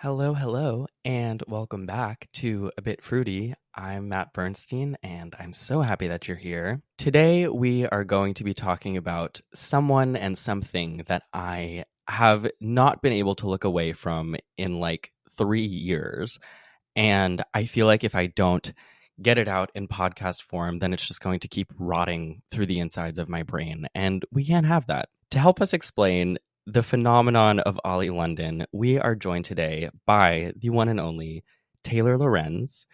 Hello, hello, and welcome back to A Bit Fruity. I'm Matt Bernstein, and I'm so happy that you're here. Today, we are going to be talking about someone and something that I have not been able to look away from in like 3 years. And I feel like if I don't get it out in podcast form, then it's just going to keep rotting through the insides of my brain. And we can't have that. To help us explain the phenomenon of Oli London, we are joined today by the one and only Taylor Lorenz.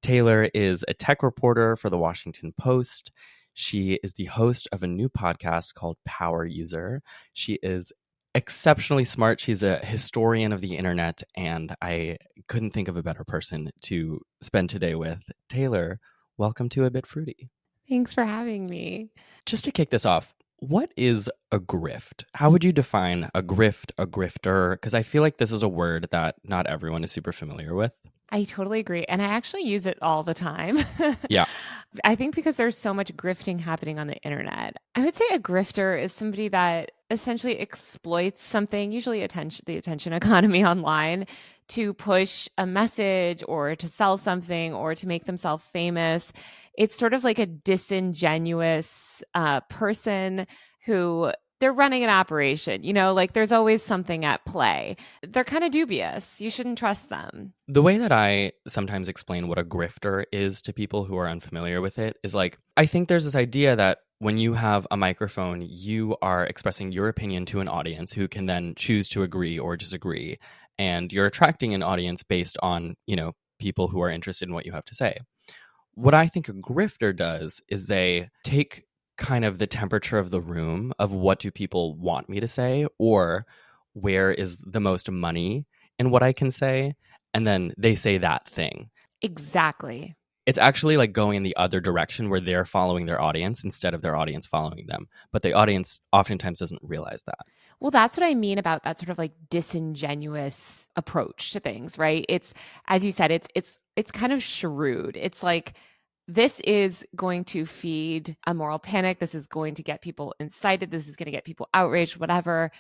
Taylor is a tech reporter for the Washington Post. She is the host of a new podcast called Power User. She is exceptionally smart. She's a historian of the internet, and I couldn't think of a better person to spend today with. Taylor, welcome to A Bit Fruity. Thanks for having me. Just to kick this off, what is a grift? How would you define a grift, a grifter? Because I feel like this is a word that not everyone is super familiar with. I totally agree. And I actually use it all the time. Yeah. I think because there's so much grifting happening on the internet. I would say a grifter is somebody that essentially exploits something, usually the attention economy online, to push a message or to sell something or to make themselves famous. It's sort of like a disingenuous person who they're running an operation, like there's always something at play. They're kind of dubious. You shouldn't trust them. The way that I sometimes explain what a grifter is to people who are unfamiliar with it is like, I think there's this idea that when you have a microphone, you are expressing your opinion to an audience who can then choose to agree or disagree. And you're attracting an audience based on, people who are interested in what you have to say. What I think a grifter does is they take kind of the temperature of the room of what do people want me to say, or where is the most money in what I can say, and then they say that thing. Exactly. It's actually like going in the other direction where they're following their audience instead of their audience following them. But the audience oftentimes doesn't realize that. Well, that's what I mean about that sort of like disingenuous approach to things, right? It's, as you said, it's kind of shrewd. It's like, this is going to feed a moral panic. This is going to get people incited. This is going to get people outraged, whatever.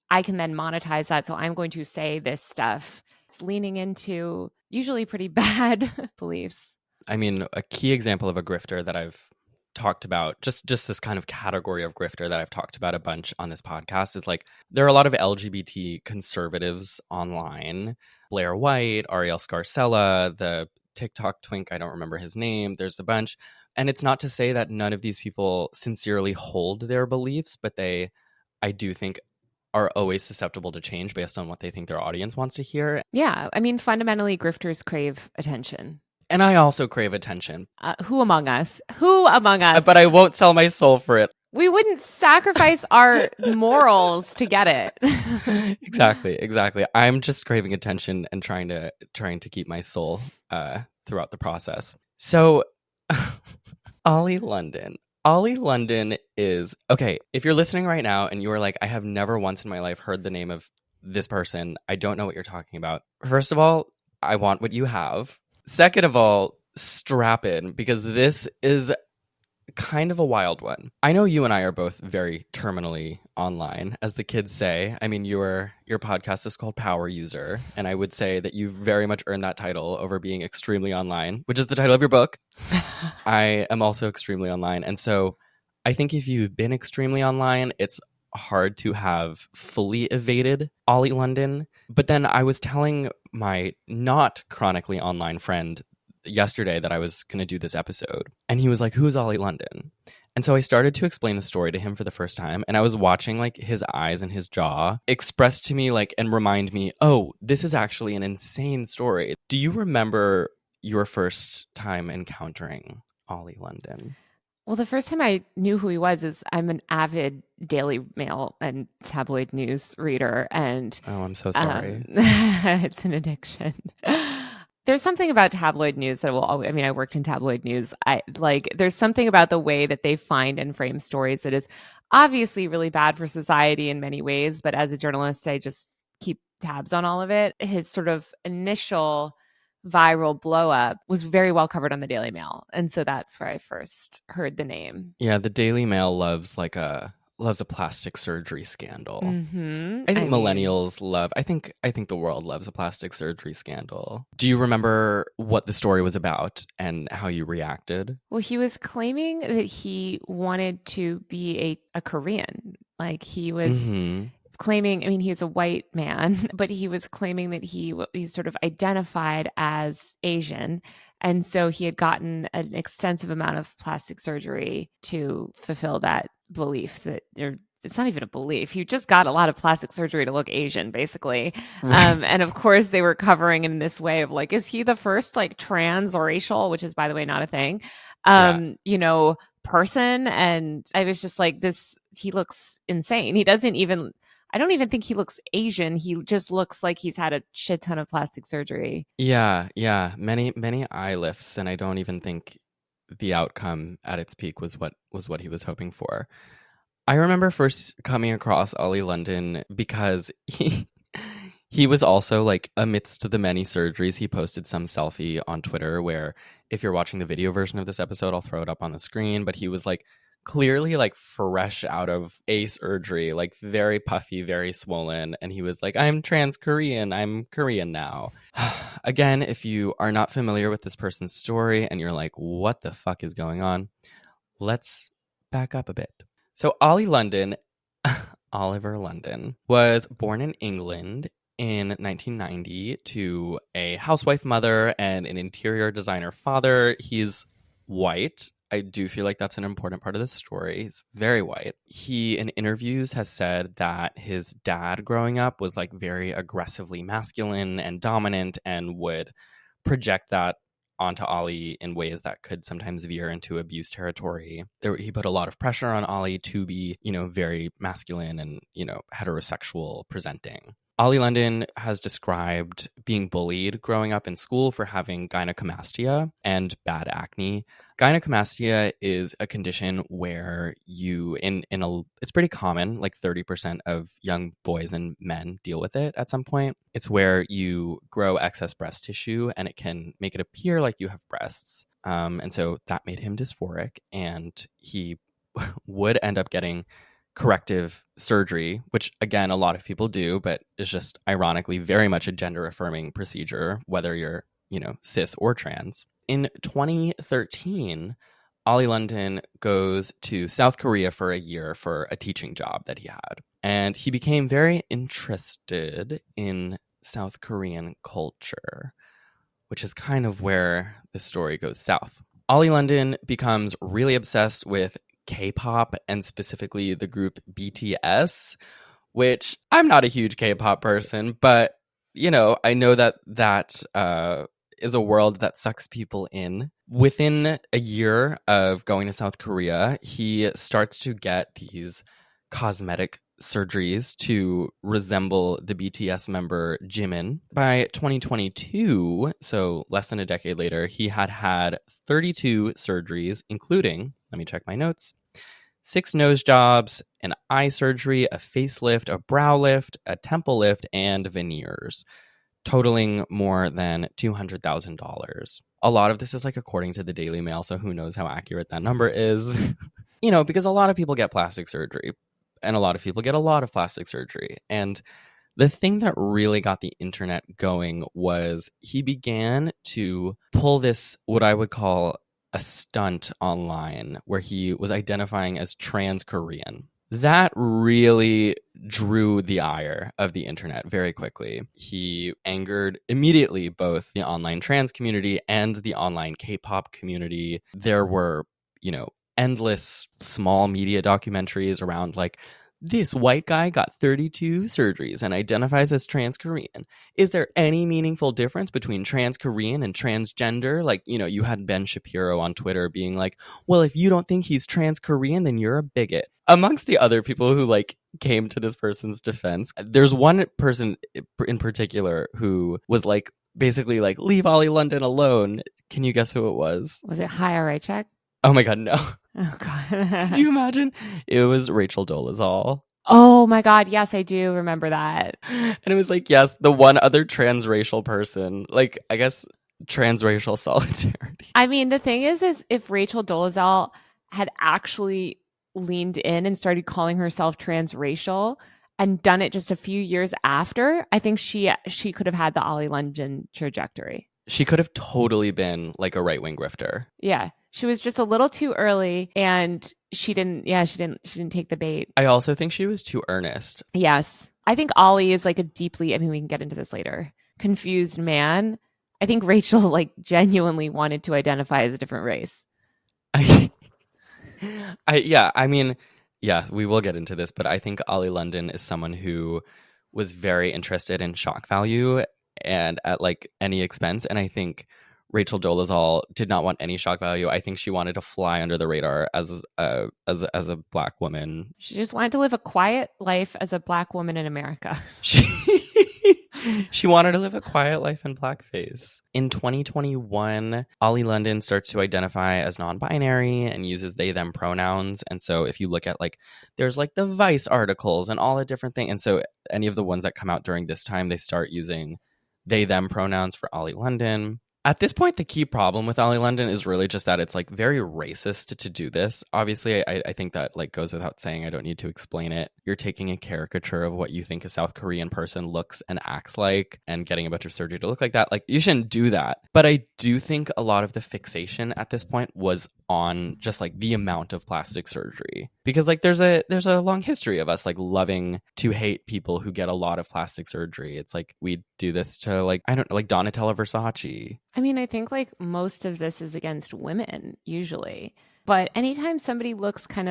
I can then monetize that. So I'm going to say this stuff. It's leaning into usually pretty bad beliefs. I mean, a key example of a grifter that I've talked about, just this kind of category of grifter that I've talked about a bunch on this podcast, is like there are a lot of LGBT conservatives online. Blair White, Ariel Scarcella, the TikTok twink, I don't remember his name. There's a bunch. And it's not to say that none of these people sincerely hold their beliefs, but they, I do think, are always susceptible to change based on what they think their audience wants to hear. Yeah. I mean, fundamentally, grifters crave attention. And I also crave attention. Who among us? Who among us? But I won't sell my soul for it. We wouldn't sacrifice our morals to get it. Exactly. I'm just craving attention and trying to keep my soul throughout the process. So, Oli London. Oli London is, okay, if you're listening right now and you're like, I have never once in my life heard the name of this person, I don't know what you're talking about. First of all, I want what you have. Second of all, strap in, because this is kind of a wild one. I know you and I are both very terminally online, as the kids say. I mean, your podcast is called Power User, and I would say that you've very much earned that title over being extremely online, which is the title of your book. I am also extremely online, and so I think if you've been extremely online, it's hard to have fully evaded Oli London. But then I was telling my not chronically online friend yesterday that I was going to do this episode, and he was like, who's Oli London? And so I started to explain the story to him for the first time, and I was watching like his eyes and his jaw express to me like and remind me, oh, this is actually an insane story. Do you remember your first time encountering Oli London? Well, the first time I knew who he was is I'm an avid Daily Mail and tabloid news reader, and oh, I'm so sorry. It's an addiction. There's something about tabloid news that will always, I mean, I worked in tabloid news. There's something about the way that they find and frame stories that is obviously really bad for society in many ways. But as a journalist, I just keep tabs on all of it. His sort of initial viral blow up was very well covered on the Daily Mail. And so that's where I first heard the name. Yeah, the Daily Mail loves like a loves a plastic surgery scandal. Mm-hmm. I think I mean, millennials love. I think the world loves a plastic surgery scandal. Do you remember what the story was about and how you reacted? well, he was claiming that he wanted to be a Korean. Like he was Mm-hmm. claiming, I mean, he was a white man, but he was claiming that he sort of identified as Asian. And so he had gotten an extensive amount of plastic surgery to fulfill that belief that it's not even a belief. He just got a lot of plastic surgery to look Asian, basically. Right. And of course, they were covering in this way of like, is he the first like transracial, which is, by the way, not a thing, Yeah. you know, person? And I was just like, he looks insane. He doesn't even, I don't even think he looks Asian. He just looks like he's had a shit ton of plastic surgery. Yeah. Yeah. Many eye lifts, and I don't even think the outcome at its peak was what he was hoping for. I remember first coming across Oli London because he was also like amidst the many surgeries, he posted some selfie on Twitter where if you're watching the video version of this episode, I'll throw it up on the screen, but he was like clearly like fresh out of a surgery, like very puffy, very swollen, and he was like, "I'm trans Korean. I'm Korean now." Again, if you are not familiar with this person's story and you're like, "What the fuck is going on?" Let's back up a bit. So Ollie London, Oliver London, was born in England in 1990 to a housewife mother and an interior designer father. He's white. I do feel like that's an important part of the story. He's very white. He, in interviews, has said that his dad growing up was like very aggressively masculine and dominant and would project that onto Ollie in ways that could sometimes veer into abuse territory. He put a lot of pressure on Ollie to be, very masculine and, heterosexual presenting. Ollie London has described being bullied growing up in school for having gynecomastia and bad acne. Gynecomastia is a condition where it's pretty common, like 30% of young boys and men deal with it at some point. It's where you grow excess breast tissue and it can make it appear like you have breasts. And so that made him dysphoric, and he would end up getting corrective surgery, which again, a lot of people do, but is just ironically very much a gender affirming procedure, whether you're, cis or trans. In 2013, Ollie London goes to South Korea for a year for a teaching job that he had. And he became very interested in South Korean culture, which is kind of where the story goes south. Ollie London becomes really obsessed with K-pop and specifically the group BTS, which I'm not a huge K-pop person, but I know that is a world that sucks people in. Within a year of going to South Korea, he starts to get these cosmetic surgeries to resemble the BTS member Jimin. By 2022, so less than a decade later, he had 32 surgeries, including, let me check my notes, 6 nose jobs, an eye surgery, a facelift, a brow lift, a temple lift, and veneers, totaling more than $200,000. A lot of this is like according to the Daily Mail, so who knows how accurate that number is. Because a lot of people get plastic surgery and a lot of people get a lot of plastic surgery. And the thing that really got the internet going was he began to pull this, what I would call a stunt online, where he was identifying as trans Korean. That really drew the ire of the internet very quickly. He angered immediately both the online trans community and the online K-pop community. There were, endless small media documentaries around like, this white guy got 32 surgeries and identifies as trans Korean. Is there any meaningful difference between trans Korean and transgender? Like, you had Ben Shapiro on Twitter being like, well, if you don't think he's trans Korean, then you're a bigot. Amongst the other people who like came to this person's defense, there's one person in particular who was like, basically like, leave Ollie London alone. Can you guess who it was? Was it high or check? Oh my God, no. Oh God. Could you imagine? It was Rachel Dolezal. Oh my God. Yes, I do remember that. And it was like, yes, the one other transracial person, like, I guess transracial solidarity. I mean, the thing is if Rachel Dolezal had actually leaned in and started calling herself transracial and done it just a few years after, I think she could have had the Oli London trajectory. She could have totally been like a right-wing grifter. Yeah. She was just a little too early and she didn't take the bait. I also think she was too earnest. Yes. I think Ollie is like a deeply, I mean, we can get into this later, confused man. I think Rachel like genuinely wanted to identify as a different race. I mean, yeah, we will get into this, but I think Oli London is someone who was very interested in shock value and at like any expense. And I think Rachel Dolezal did not want any shock value. I think she wanted to fly under the radar as a Black woman. She just wanted to live a quiet life as a Black woman in America. She wanted to live a quiet life in blackface. In 2021, Oli London starts to identify as non-binary and uses they, them pronouns. And so if you look at like, there's like the Vice articles and all the different things. And so any of the ones that come out during this time, they start using they, them pronouns for Oli London. At this point, the key problem with Oli London is really just that it's like very racist to do this. Obviously, I think that like goes without saying. I don't need to explain it. You're taking a caricature of what you think a South Korean person looks and acts like and getting a bunch of surgery to look like that. Like you shouldn't do that. But I do think a lot of the fixation at this point was on just like the amount of plastic surgery, because like there's a long history of us like loving to hate people who get a lot of plastic surgery. It's like we do this to like, I don't know, like Donatella Versace. I mean, I think like most of this is against women usually. But anytime somebody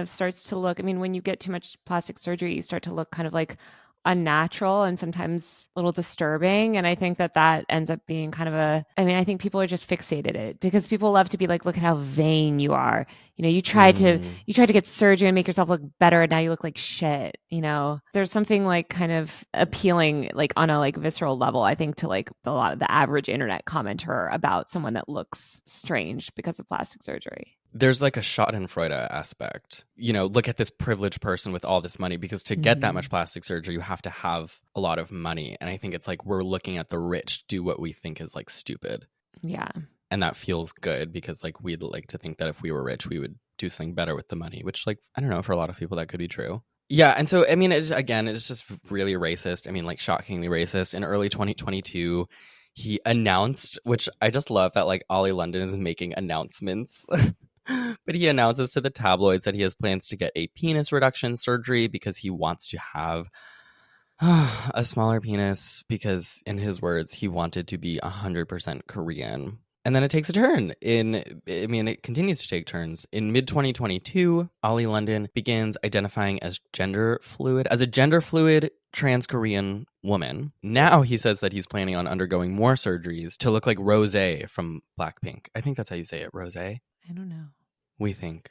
starts to look, I mean, when you get too much plastic surgery, you start to look kind of like unnatural and sometimes a little disturbing. And I think that ends up being kind of I think people are just fixated it because people love to be like, look at how vain you are. You know, you tried to get surgery and make yourself look better. And now you look like shit. You know, there's something like kind of appealing, like on a like visceral level, I think, to like a lot of the average internet commenter about someone that looks strange because of plastic surgery. There's like a Schadenfreude aspect. You know, look at this privileged person with all this money, because to get that much plastic surgery, you have to have a lot of money. And I think it's like we're looking at the rich do what we think is like stupid. Yeah. And that feels good because like we'd like to think that if we were rich, we would do something better with the money, which like, I don't know, for a lot of people that could be true. Yeah. And so, I mean, it's just really racist. I mean, like shockingly racist. In early 2022, he announced, which I just love that like Oli London is making announcements. But he announces to the tabloids that he has plans to get a penis reduction surgery because he wants to have a smaller penis because, in his words, he wanted to be 100% Korean. And then it takes a turn. It continues to take turns. In mid-2022, Oli London begins identifying as a gender fluid trans-Korean woman. Now he says that he's planning on undergoing more surgeries to look like Rosé from Blackpink. I think that's how you say it, Rosé. I don't know. We think.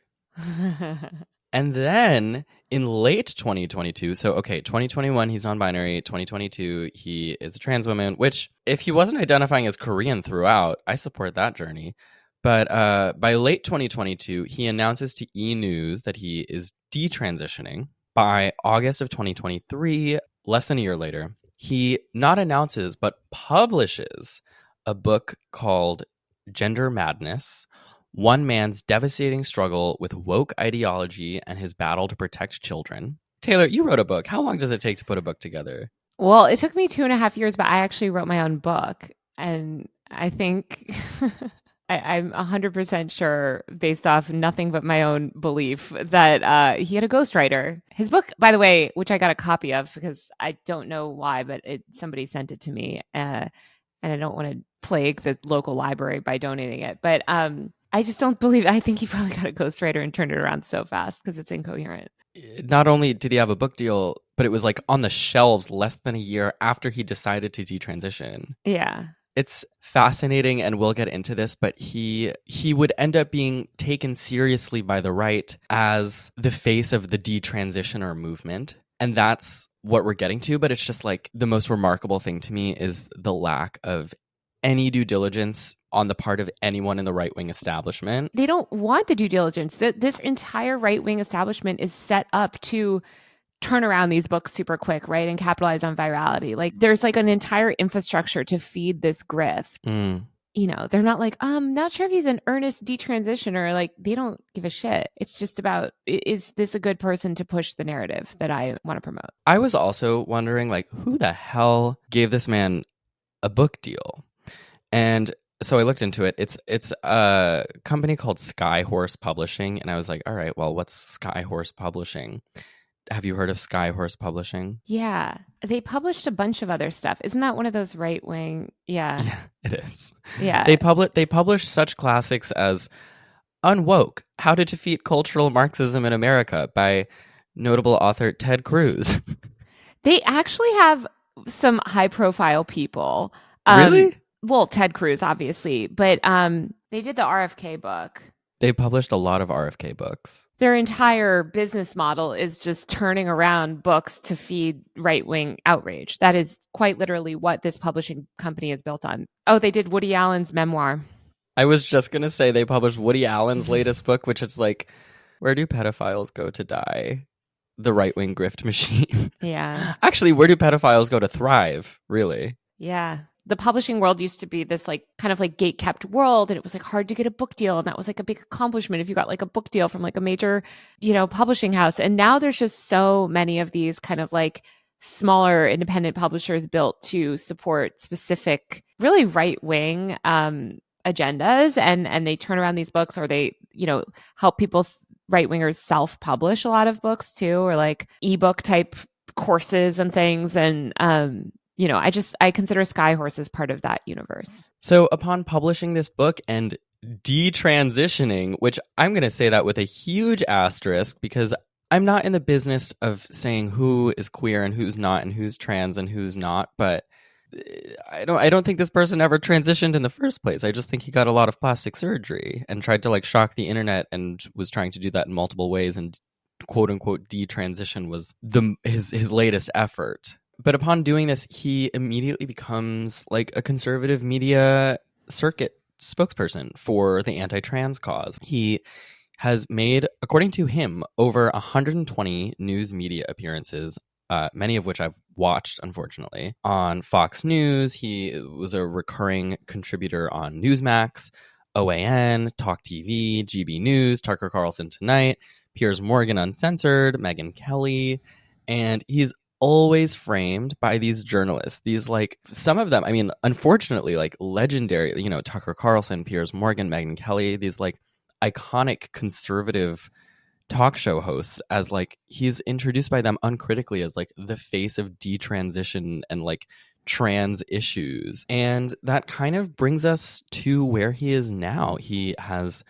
And then in late 2022, so okay, 2021, he's non-binary. 2022, he is a trans woman, which if he wasn't identifying as Korean throughout, I support that journey. But by late 2022, he announces to E! News that he is detransitioning. By August of 2023, less than a year later, he not announces, but publishes a book called Gender Madness: One Man's Devastating Struggle with Woke Ideology and His Battle to Protect Children. Taylor, you wrote a book. How long does it take to put a book together? Well, it took me 2.5 years, but I actually wrote my own book. And I think I'm 100% sure, based off nothing but my own belief, that he had a ghostwriter. His book, by the way, which I got a copy of because I don't know why, but somebody sent it to me. And I don't want to plague the local library by donating it. But I just don't believe. I think he probably got a ghostwriter and turned it around so fast because it's incoherent. Not only did he have a book deal, but it was like on the shelves less than a year after he decided to detransition. Yeah. It's fascinating, and we'll get into this, but he would end up being taken seriously by the right as the face of the detransitioner movement. And that's what we're getting to. But it's just like the most remarkable thing to me is the lack of any due diligence on the part of anyone in the right-wing establishment. They don't want the due diligence. This entire right-wing establishment is set up to turn around these books super quick, right? And capitalize on virality. Like there's like an entire infrastructure to feed this grift. they're not like, not sure if he's an earnest detransitioner. Like, they don't give a shit. It's just about, is this a good person to push the narrative that I want to promote? I was also wondering, like, who the hell gave this man a book deal? And so I looked into it. It's a company called Skyhorse Publishing, and I was like, all right, well, what's Skyhorse Publishing? Have you heard of Skyhorse Publishing? Yeah. They published a bunch of other stuff. Isn't that one of those right wing? Yeah. Yeah, it is. Yeah. They publish such classics as Unwoke: How to Defeat Cultural Marxism in America by notable author Ted Cruz. They actually have some high profile people. Really? Well, Ted Cruz, obviously, but they did the RFK book. They published a lot of RFK books. Their entire business model is just turning around books to feed right-wing outrage. That is quite literally what this publishing company is built on. Oh, they did Woody Allen's memoir. I was just going to say they published Woody Allen's latest book, which is like, where do pedophiles go to die? The right-wing grift machine. Yeah. Actually, where do pedophiles go to thrive, really? Yeah. The publishing world used to be this like kind of like gate kept world, and it was like hard to get a book deal, and that was like a big accomplishment if you got like a book deal from like a major, publishing house. And now there's just so many of these kind of like smaller independent publishers built to support specific really right-wing agendas, and they turn around these books, or they help people, right-wingers, self-publish a lot of books too, or like ebook type courses and things. And I consider Skyhorse as part of that universe. So upon publishing this book and detransitioning, which I'm going to say that with a huge asterisk, because I'm not in the business of saying who is queer and who's not, and who's trans and who's not, but I don't think this person ever transitioned in the first place. I just think he got a lot of plastic surgery and tried to like shock the internet, and was trying to do that in multiple ways, and quote unquote detransition was his latest effort. But upon doing this, he immediately becomes like a conservative media circuit spokesperson for the anti-trans cause. He has made, according to him, over 120 news media appearances, many of which I've watched, unfortunately, on Fox News. He was a recurring contributor on Newsmax, OAN, Talk TV, GB News, Tucker Carlson Tonight, Piers Morgan Uncensored, Megyn Kelly, and he's always framed by these journalists, these like, some of them, I mean, unfortunately, like legendary, Tucker Carlson, Piers Morgan, Megyn Kelly, these like iconic conservative talk show hosts, as like he's introduced by them uncritically as like the face of detransition and like trans issues. And that kind of brings us to where he is now. He has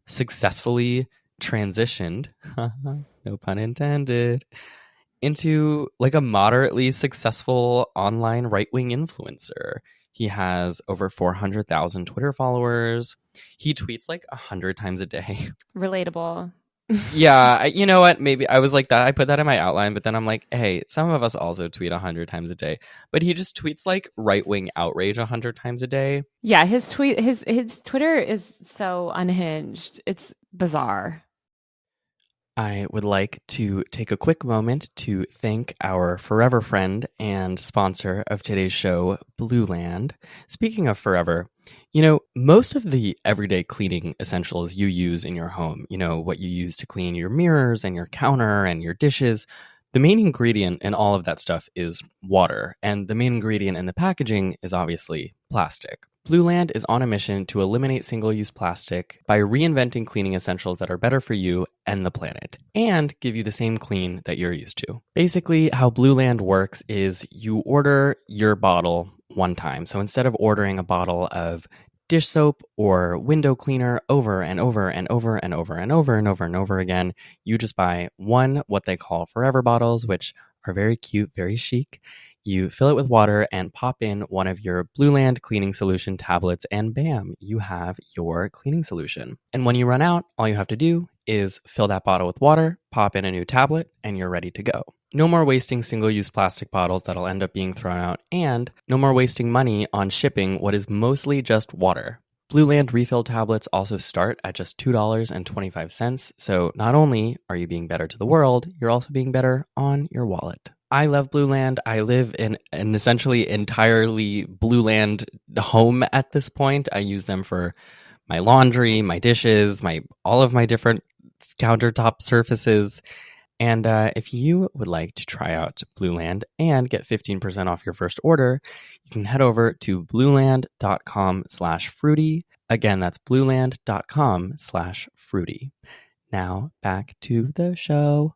successfully transitioned, no pun intended, into like a moderately successful online right-wing influencer. He has over 400,000 Twitter followers. He tweets like 100 times a day. Relatable. Yeah, you know what? Maybe I was like that. I put that in my outline, but then I'm like, hey, some of us also tweet 100 times a day. But he just tweets like right-wing outrage 100 times a day. Yeah, his Twitter is so unhinged. It's bizarre. I would like to take a quick moment to thank our forever friend and sponsor of today's show, Blueland. Speaking of forever, most of the everyday cleaning essentials you use in your home, what you use to clean your mirrors and your counter and your dishes, the main ingredient in all of that stuff is water. And the main ingredient in the packaging is obviously plastic. Blueland is on a mission to eliminate single-use plastic by reinventing cleaning essentials that are better for you and the planet, and give you the same clean that you're used to. Basically, how Blueland works is you order your bottle one time. So instead of ordering a bottle of dish soap or window cleaner over and over and over and over and over and over and over again, you just buy one what they call forever bottles, which are very cute, very chic. You fill it with water and pop in one of your Blueland cleaning solution tablets, and bam, you have your cleaning solution. And when you run out, all you have to do is fill that bottle with water, pop in a new tablet, and you're ready to go. No more wasting single-use plastic bottles that'll end up being thrown out, and no more wasting money on shipping what is mostly just water. Blueland refill tablets also start at just $2.25, so not only are you being better to the world, you're also being better on your wallet. I love Blue Land. I live in an essentially entirely Blue Land home at this point. I use them for my laundry, my dishes, my all of my different countertop surfaces. And if you would like to try out Blue Land and get 15% off your first order, you can head over to blueland.com/fruity. Again, that's blueland.com/fruity. Now back to the show.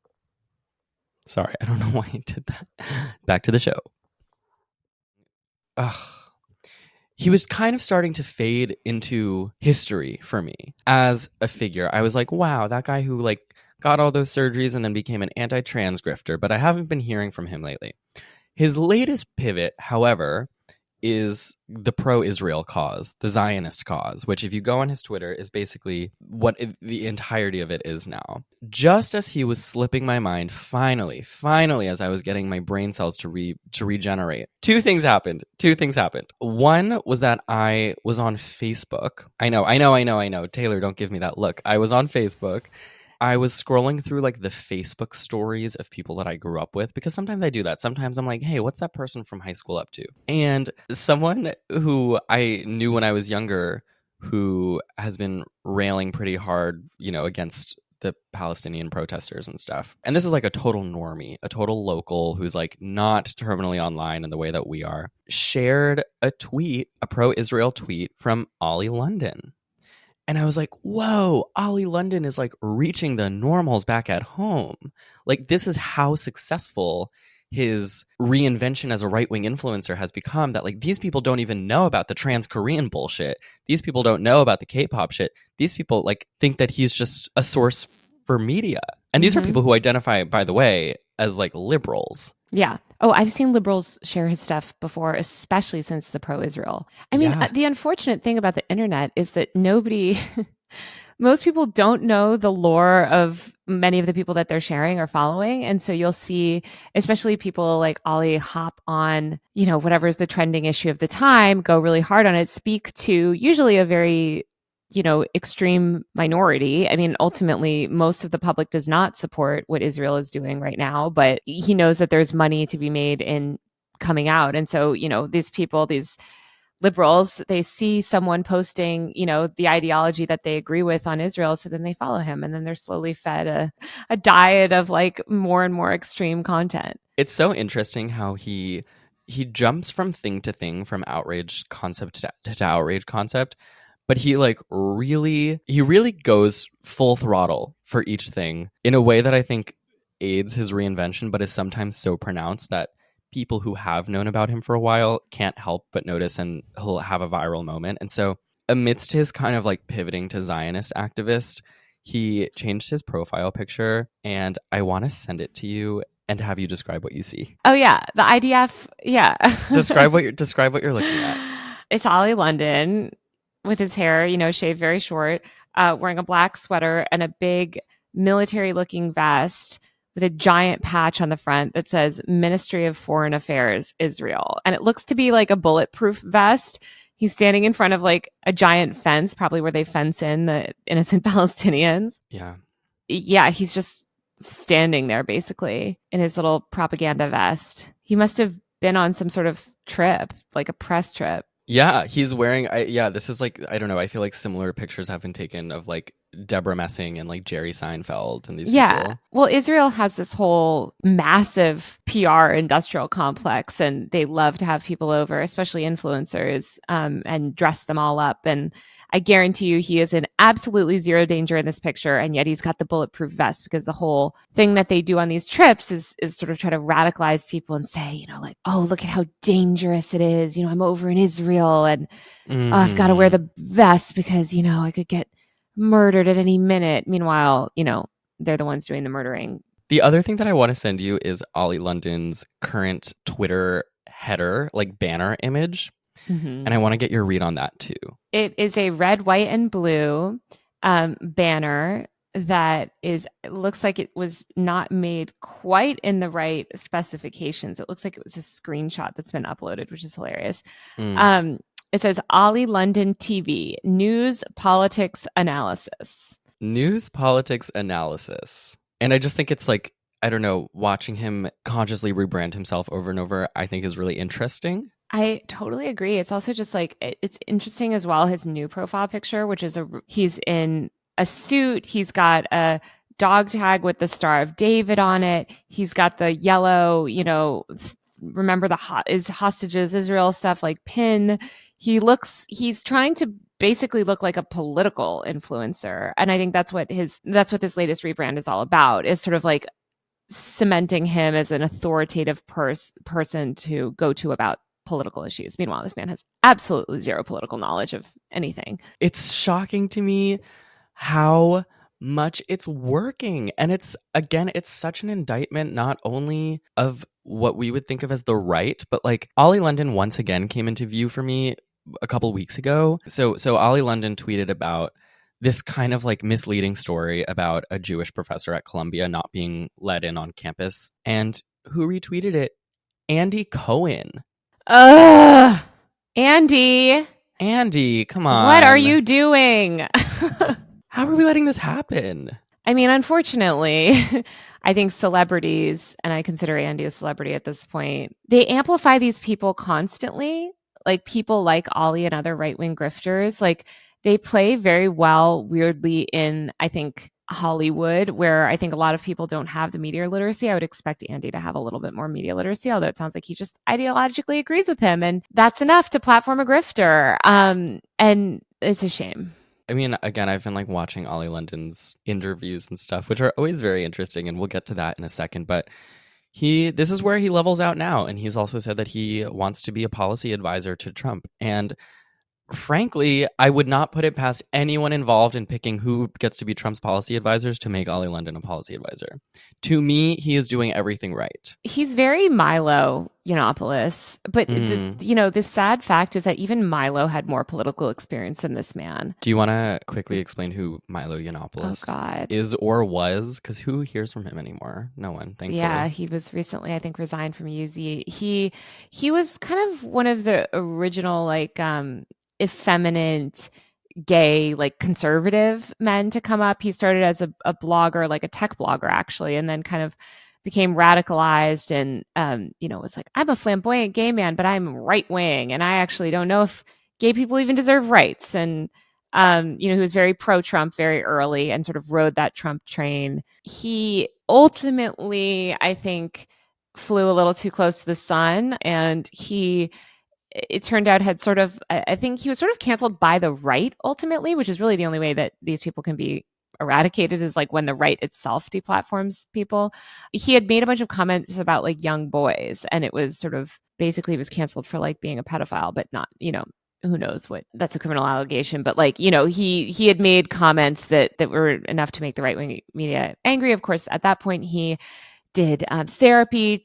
Sorry, I don't know why I did that. Back to the show. Ugh. He was kind of starting to fade into history for me as a figure. I was like, wow, that guy who like got all those surgeries and then became an anti-trans grifter, but I haven't been hearing from him lately. His latest pivot, however, is the pro-Israel cause, the Zionist cause, which if you go on his Twitter is basically what the entirety of it is now. Just as he was slipping my mind, finally, as I was getting my brain cells to regenerate, two things happened. One was that I was on Facebook. I know. Taylor, don't give me that look. I was on Facebook. I was scrolling through like the Facebook stories of people that I grew up with, because sometimes I do that. Sometimes I'm like, hey, what's that person from high school up to? And someone who I knew when I was younger, who has been railing pretty hard, against the Palestinian protesters and stuff. And this is like a total normie, a total local who's like not terminally online in the way that we are, shared a tweet, a pro-Israel tweet from Oli London. And I was like, whoa, Oli London is like reaching the normals back at home. Like, this is how successful his reinvention as a right-wing influencer has become, that like these people don't even know about the trans Korean bullshit. These people don't know about the K-pop shit. These people like think that he's just a source for media. And these are people who identify, by the way, as like liberals. Yeah. Oh, I've seen liberals share his stuff before, especially since the pro-Israel. I mean, the unfortunate thing about the internet is that most people don't know the lore of many of the people that they're sharing or following. And so you'll see, especially people like Oli, hop on, whatever's the trending issue of the time, go really hard on it, speak to usually a very extreme minority. I mean, ultimately, most of the public does not support what Israel is doing right now, but he knows that there's money to be made in coming out. And so, these people, these liberals, they see someone posting, the ideology that they agree with on Israel. So then they follow him, and then they're slowly fed a diet of like more and more extreme content. It's so interesting how he jumps from thing to thing, from outrage concept to outrage concept. But he really goes full throttle for each thing in a way that I think aids his reinvention, but is sometimes so pronounced that people who have known about him for a while can't help but notice, and he'll have a viral moment. And so amidst his kind of like pivoting to Zionist activist, he changed his profile picture, and I want to send it to you and have you describe what you see. Oh yeah, the IDF, yeah. describe what you're looking at. It's Oli London with his hair, shaved very short, wearing a black sweater and a big military-looking vest with a giant patch on the front that says Ministry of Foreign Affairs, Israel. And it looks to be like a bulletproof vest. He's standing in front of like a giant fence, probably where they fence in the innocent Palestinians. Yeah. Yeah, he's just standing there basically in his little propaganda vest. He must have been on some sort of trip, like a press trip. Yeah, he's wearing, this is like, I don't know, I feel like similar pictures have been taken of like Deborah Messing and like Jerry Seinfeld and these people. Well, Israel has this whole massive PR industrial complex, and they love to have people over, especially influencers, and dress them all up. And I guarantee you he is in absolutely zero danger in this picture, and yet he's got the bulletproof vest, because the whole thing that they do on these trips is sort of try to radicalize people and say, like, oh, look at how dangerous it is. I'm over in Israel, and I've got to wear the vest because, I could get murdered at any minute. Meanwhile, they're the ones doing the murdering. The other thing that I want to send you is Oli London's current Twitter header, like banner image. And I want to get your read on that too. It is a red, white, and blue banner that looks like it was not made quite in the right specifications. It looks like it was a screenshot that's been uploaded, which is hilarious. It says Oli London TV, News, Politics, Analysis. News, Politics, Analysis. And I just think it's like I don't know, watching him consciously rebrand himself over and over, I think is really interesting. I totally agree. It's also just like it's interesting as well his new profile picture, which is he's in a suit. He's got a dog tag with the Star of David on it. He's got the yellow, remember the is hostages Israel stuff like pin. He's trying to basically look like a political influencer, and I think that's what this latest rebrand is all about. Is sort of like cementing him as an authoritative person to go to about political issues. Meanwhile, this man has absolutely zero political knowledge of anything. It's shocking to me how much it's working. And it's such an indictment not only of what we would think of as the right, but like Oli London once again came into view for me a couple weeks ago. So Oli London tweeted about this kind of like misleading story about a Jewish professor at Columbia not being let in on campus. And who retweeted it? Andy Cohen. Ugh, Andy, come on. What are you doing? How are we letting this happen? I mean, unfortunately, I think celebrities, and I consider Andy a celebrity at this point, they amplify these people constantly. Like people like Oli and other right-wing grifters, like they play very well, weirdly, in, I think, Hollywood, where I think a lot of people don't have the media literacy. I would expect Andy to have a little bit more media literacy, although it sounds like he just ideologically agrees with him. And that's enough to platform a grifter. And it's a shame. I mean, again, I've been like watching Oli London's interviews and stuff, which are always very interesting. And we'll get to that in a second. But this is where he levels out now. And he's also said that he wants to be a policy advisor to Trump. And frankly, I would not put it past anyone involved in picking who gets to be Trump's policy advisors to make Oli London a policy advisor. To me, he is doing everything right. He's very Milo Yiannopoulos, but the sad fact is that even Milo had more political experience than this man. Do you want to quickly explain who Milo Yiannopoulos is or was? Because who hears from him anymore? No one, thankfully. Yeah, he was recently, I think, resigned from UZ. He was kind of one of the original like effeminate gay like conservative men to come up. He started as a blogger, like a tech blogger actually, and then kind of became radicalized and was like, I'm a flamboyant gay man, but I'm right wing and I actually don't know if gay people even deserve rights. And he was very pro-Trump very early and sort of rode that Trump train. He ultimately, I think, flew a little too close to the sun, and it turned out I think he was sort of canceled by the right ultimately, which is really the only way that these people can be eradicated, is like when the right itself deplatforms people. He had made a bunch of comments about like young boys, and it was sort of basically he was canceled for like being a pedophile, but not, who knows what, that's a criminal allegation, but like, he had made comments that were enough to make the right-wing media angry. Of course, at that point he did therapy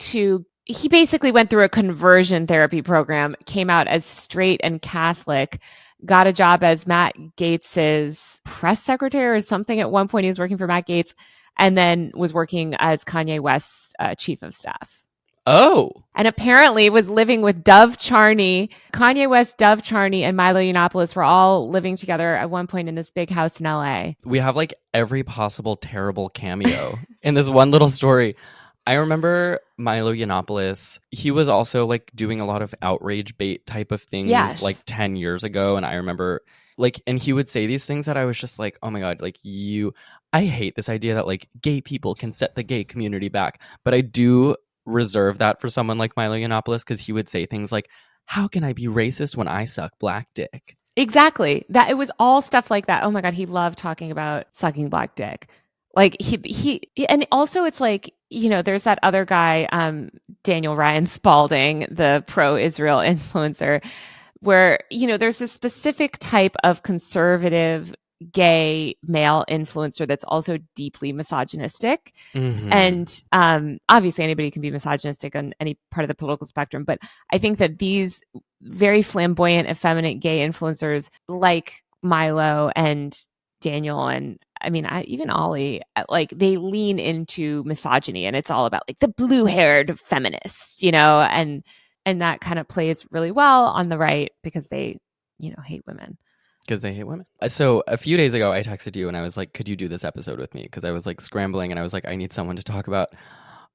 he basically went through a conversion therapy program, came out as straight and Catholic, got a job as Matt Gates's press secretary or something. At one point he was working for Matt Gates, and then was working as Kanye West's chief of staff. Oh. And apparently was living with Dove Charney. Kanye West, Dove Charney, and Milo Yiannopoulos were all living together at one point in this big house in LA. We have like every possible terrible cameo in this one little story. I remember Milo Yiannopoulos. He was also like doing a lot of outrage bait type of things like 10 years ago. And I remember and he would say these things that I was just like, oh my God, I hate this idea that like gay people can set the gay community back. But I do reserve that for someone like Milo Yiannopoulos, because he would say things like, how can I be racist when I suck black dick? Exactly. That it was all stuff like that. Oh my God, he loved talking about sucking black dick. Like he and also it's like, there's that other guy, Daniel Ryan Spalding, the pro-Israel influencer, where, there's this specific type of conservative gay male influencer that's also deeply misogynistic. Mm-hmm. And obviously anybody can be misogynistic on any part of the political spectrum. But I think that these very flamboyant, effeminate gay influencers like Milo and Daniel and even Oli, like they lean into misogyny, and it's all about like the blue-haired feminists, and that kind of plays really well on the right because they, hate women. Because they hate women. So a few days ago, I texted you and I was like, could you do this episode with me? Because I was like scrambling and I was like, I need someone to talk about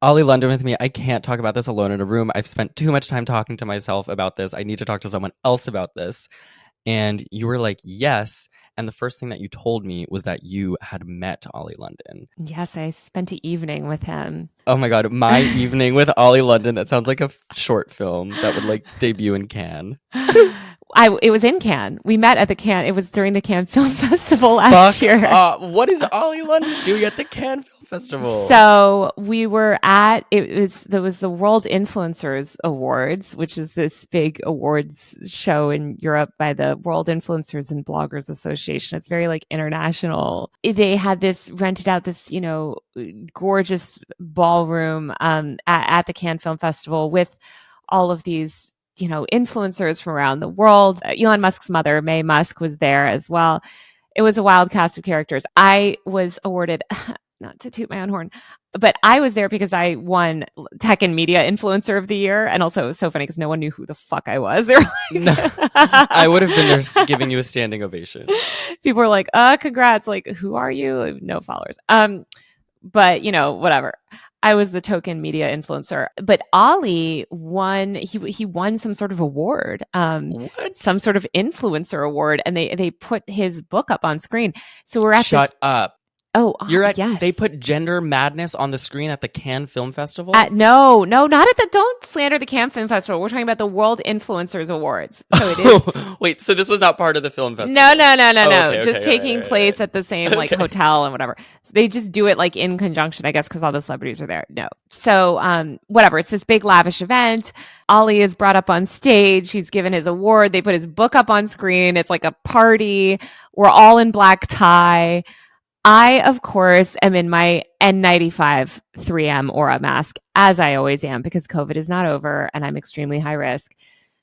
Oli London with me. I can't talk about this alone in a room. I've spent too much time talking to myself about this. I need to talk to someone else about this. And you were like, yes. And the first thing that you told me was that you had met Oli London. Yes, I spent an evening with him. Oh my God, my evening with Oli London. That sounds like a short film that would like debut in Cannes. It was in Cannes. We met at the Cannes. It was during the Cannes Film Festival last year. What is Oli London doing at the Cannes Film Festival? So we were at there was the World Influencers Awards, which is this big awards show in Europe by the World Influencers and Bloggers Association. It's very like international. They had this rented out this, gorgeous ballroom at the Cannes Film Festival with all of these influencers from around the world. Elon Musk's mother, May Musk, was there as well. It was a wild cast of characters. I was awarded, not to toot my own horn, but I was there because I won Tech and Media Influencer of the Year. And also it was so funny because no one knew who the fuck I was. They were like, I would have been there giving you a standing ovation. People were like, congrats. Like, who are you? No followers. But whatever. I was the token media influencer, but Oli won. He won some sort of award, some sort of influencer award, and they put his book up on screen. So we're at Shut up. Oh, yes. They put Gender Madness on the screen at the Cannes Film Festival? No, not at the. Don't slander the Cannes Film Festival. We're talking about the World Influencers Awards. So it is. Wait, so this was not part of the film festival? No. Okay, just taking place at the same like hotel and whatever. They just do it like in conjunction, I guess, because all the celebrities are there. No, so whatever. It's this big lavish event. Oli is brought up on stage. He's given his award. They put his book up on screen. It's like a party. We're all in black tie. I, of course, am in my N95 3M Aura mask, as I always am, because COVID is not over and I'm extremely high risk.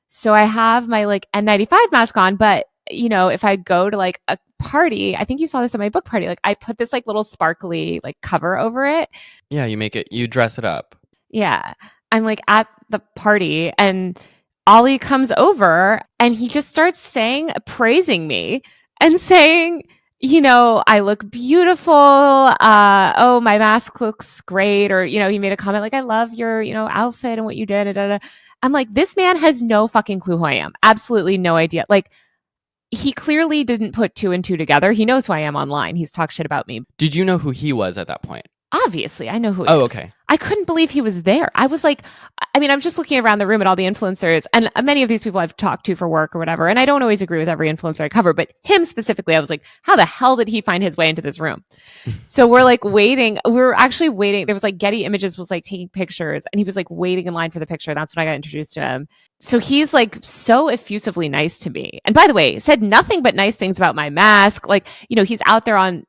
So I have my like N95 mask on, but if I go to like a party, I think you saw this at my book party, like I put this like little sparkly like cover over it. Yeah, you dress it up. Yeah. I'm like at the party and Oli comes over and he just starts praising me and saying, I look beautiful. Oh, my mask looks great. Or, he made a comment like, I love your, outfit and what you did. Da, da, da. I'm like, this man has no fucking clue who I am. Absolutely no idea. Like, he clearly didn't put two and two together. He knows who I am online. He's talked shit about me. Did you know who he was at that point? Obviously, I know who he is. Okay. I couldn't believe he was there. I was like, I'm just looking around the room at all the influencers, and many of these people I've talked to for work or whatever, and I don't always agree with every influencer I cover, but him specifically, I was like, how the hell did he find his way into this room? So we're like waiting. We were actually waiting. There was like Getty Images was like taking pictures, and he was like waiting in line for the picture. That's when I got introduced to him. So he's like so effusively nice to me. And by the way, said nothing but nice things about my mask. Like, he's out there on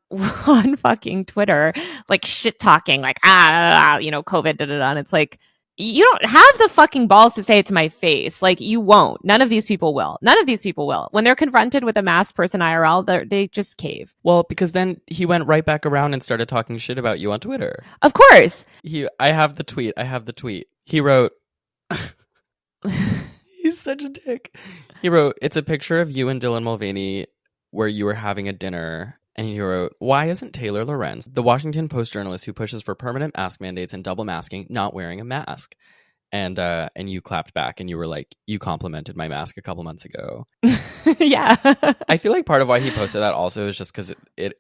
fucking Twitter, like shit talking, like, COVID, da, da, da. And it's like, you don't have the fucking balls to say it to my face. Like, you won't. None of these people will. When they're confronted with a masked person IRL, they just cave. Well, because then he went right back around and started talking shit about you on Twitter. Of course. I have the tweet. He wrote, he's such a dick. He wrote, it's a picture of you and Dylan Mulvaney where you were having a dinner. And he wrote, why isn't Taylor Lorenz, the Washington Post journalist who pushes for permanent mask mandates and double masking, not wearing a mask? And you clapped back and you were like, you complimented my mask a couple months ago. Yeah. I feel like part of why he posted that also is just because it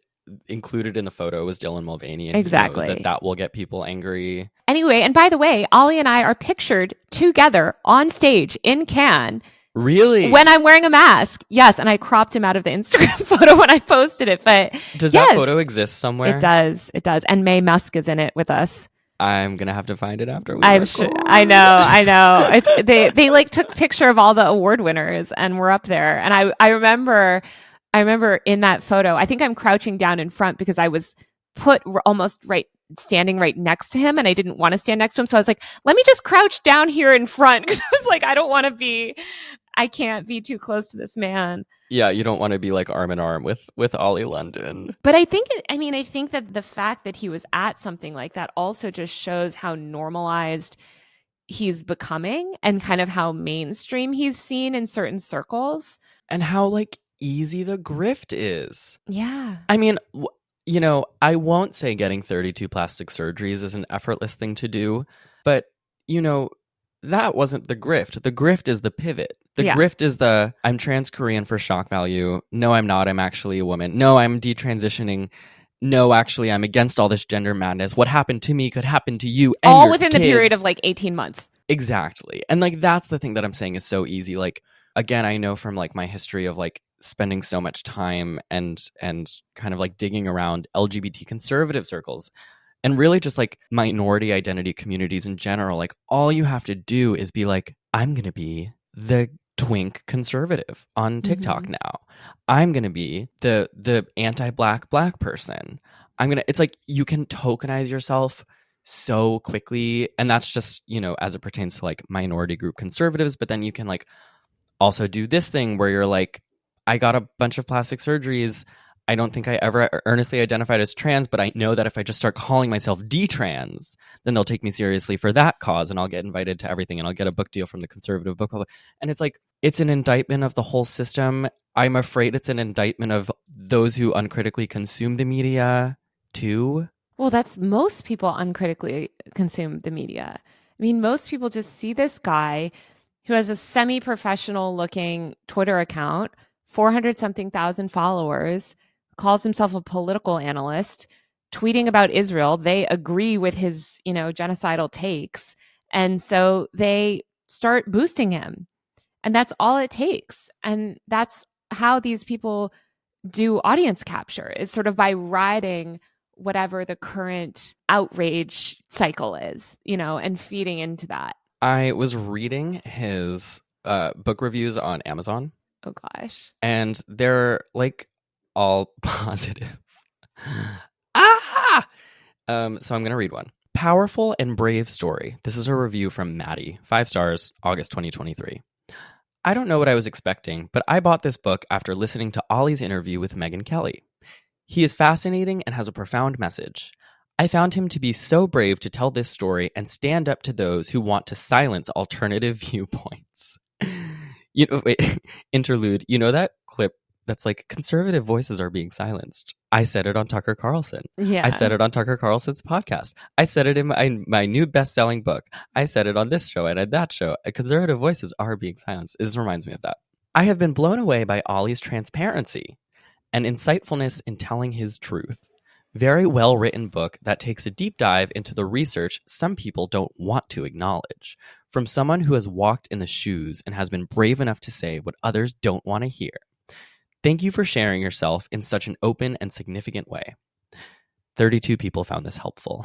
included in the photo was Dylan Mulvaney. And exactly. He knows that will get people angry. Anyway, and by the way, Oli and I are pictured together on stage in Cannes. Really? When I'm wearing a mask. Yes. And I cropped him out of the Instagram photo when I posted it. But does that photo exist somewhere? It does. And May Musk is in it with us. I'm going to have to find it after we I'm sure. I know. They like took a picture of all the award winners and we're up there. And I remember in that photo, I think I'm crouching down in front because I was put almost standing right next to him and I didn't want to stand next to him. So I was like, let me just crouch down here in front because I was like, I can't be too close to this man. Yeah, you don't want to be like arm in arm with Oli London. But I think that the fact that he was at something like that also just shows how normalized he's becoming and kind of how mainstream he's seen in certain circles. And how like easy the grift is. Yeah. I mean, you know, I won't say getting 32 plastic surgeries is an effortless thing to do, but, you know, that wasn't the grift. The grift is the pivot. The Yeah. grift is the I'm trans Korean for shock value. No, I'm not. I'm actually a woman. No, I'm detransitioning. No, actually, I'm against all this gender madness. What happened to me could happen to you and All your within the period of kids. like 18 months. Exactly. And like that's the thing that I'm saying is so easy. Like again, I know from like my history of like spending so much time and kind of like digging around LGBT conservative circles and really just like minority identity communities in general. Like all you have to do is be like, I'm going to be the twink conservative on TikTok now. I'm going to be the anti-black black person. It's like you can tokenize yourself so quickly, and that's just, you know, as it pertains to like minority group conservatives, but then you can like also do this thing where you're like, I got a bunch of plastic surgeries. I don't think I ever earnestly identified as trans, but I know that if I just start calling myself detrans, then they'll take me seriously for that cause and I'll get invited to everything and I'll get a book deal from the conservative book public. And it's like, it's an indictment of the whole system. I'm afraid it's an indictment of those who uncritically consume the media too. Well, that's most people uncritically consume the media. I mean, most people just see this guy who has a semi-professional looking Twitter account, 400 something thousand followers, calls himself a political analyst, tweeting about Israel. They agree with his, you know, genocidal takes. And so they start boosting him. And that's all it takes. And that's how these people do audience capture, is sort of by riding whatever the current outrage cycle is, you know, and feeding into that. I was reading his book reviews on Amazon, Oh gosh. and they're like all positive. Ah! So I'm going to read one. Powerful and brave story. This is a review from Maddie, 5 stars, August 2023. I don't know what I was expecting, but I bought this book after listening to Oli's interview with Megyn Kelly. He is fascinating and has a profound message. I found him to be so brave to tell this story and stand up to those who want to silence alternative viewpoints. You know, wait, interlude. You know that clip that's like conservative voices are being silenced? I said it on Tucker Carlson. Yeah. I said it on Tucker Carlson's podcast. I said it in my new best-selling book. I said it on this show and at that show. Conservative voices are being silenced. This reminds me of that. I have been blown away by Oli's transparency and insightfulness in telling his truth. Very well-written book that takes a deep dive into the research some people don't want to acknowledge, from someone who has walked in the shoes and has been brave enough to say what others don't want to hear. Thank you for sharing yourself in such an open and significant way. 32 people found this helpful.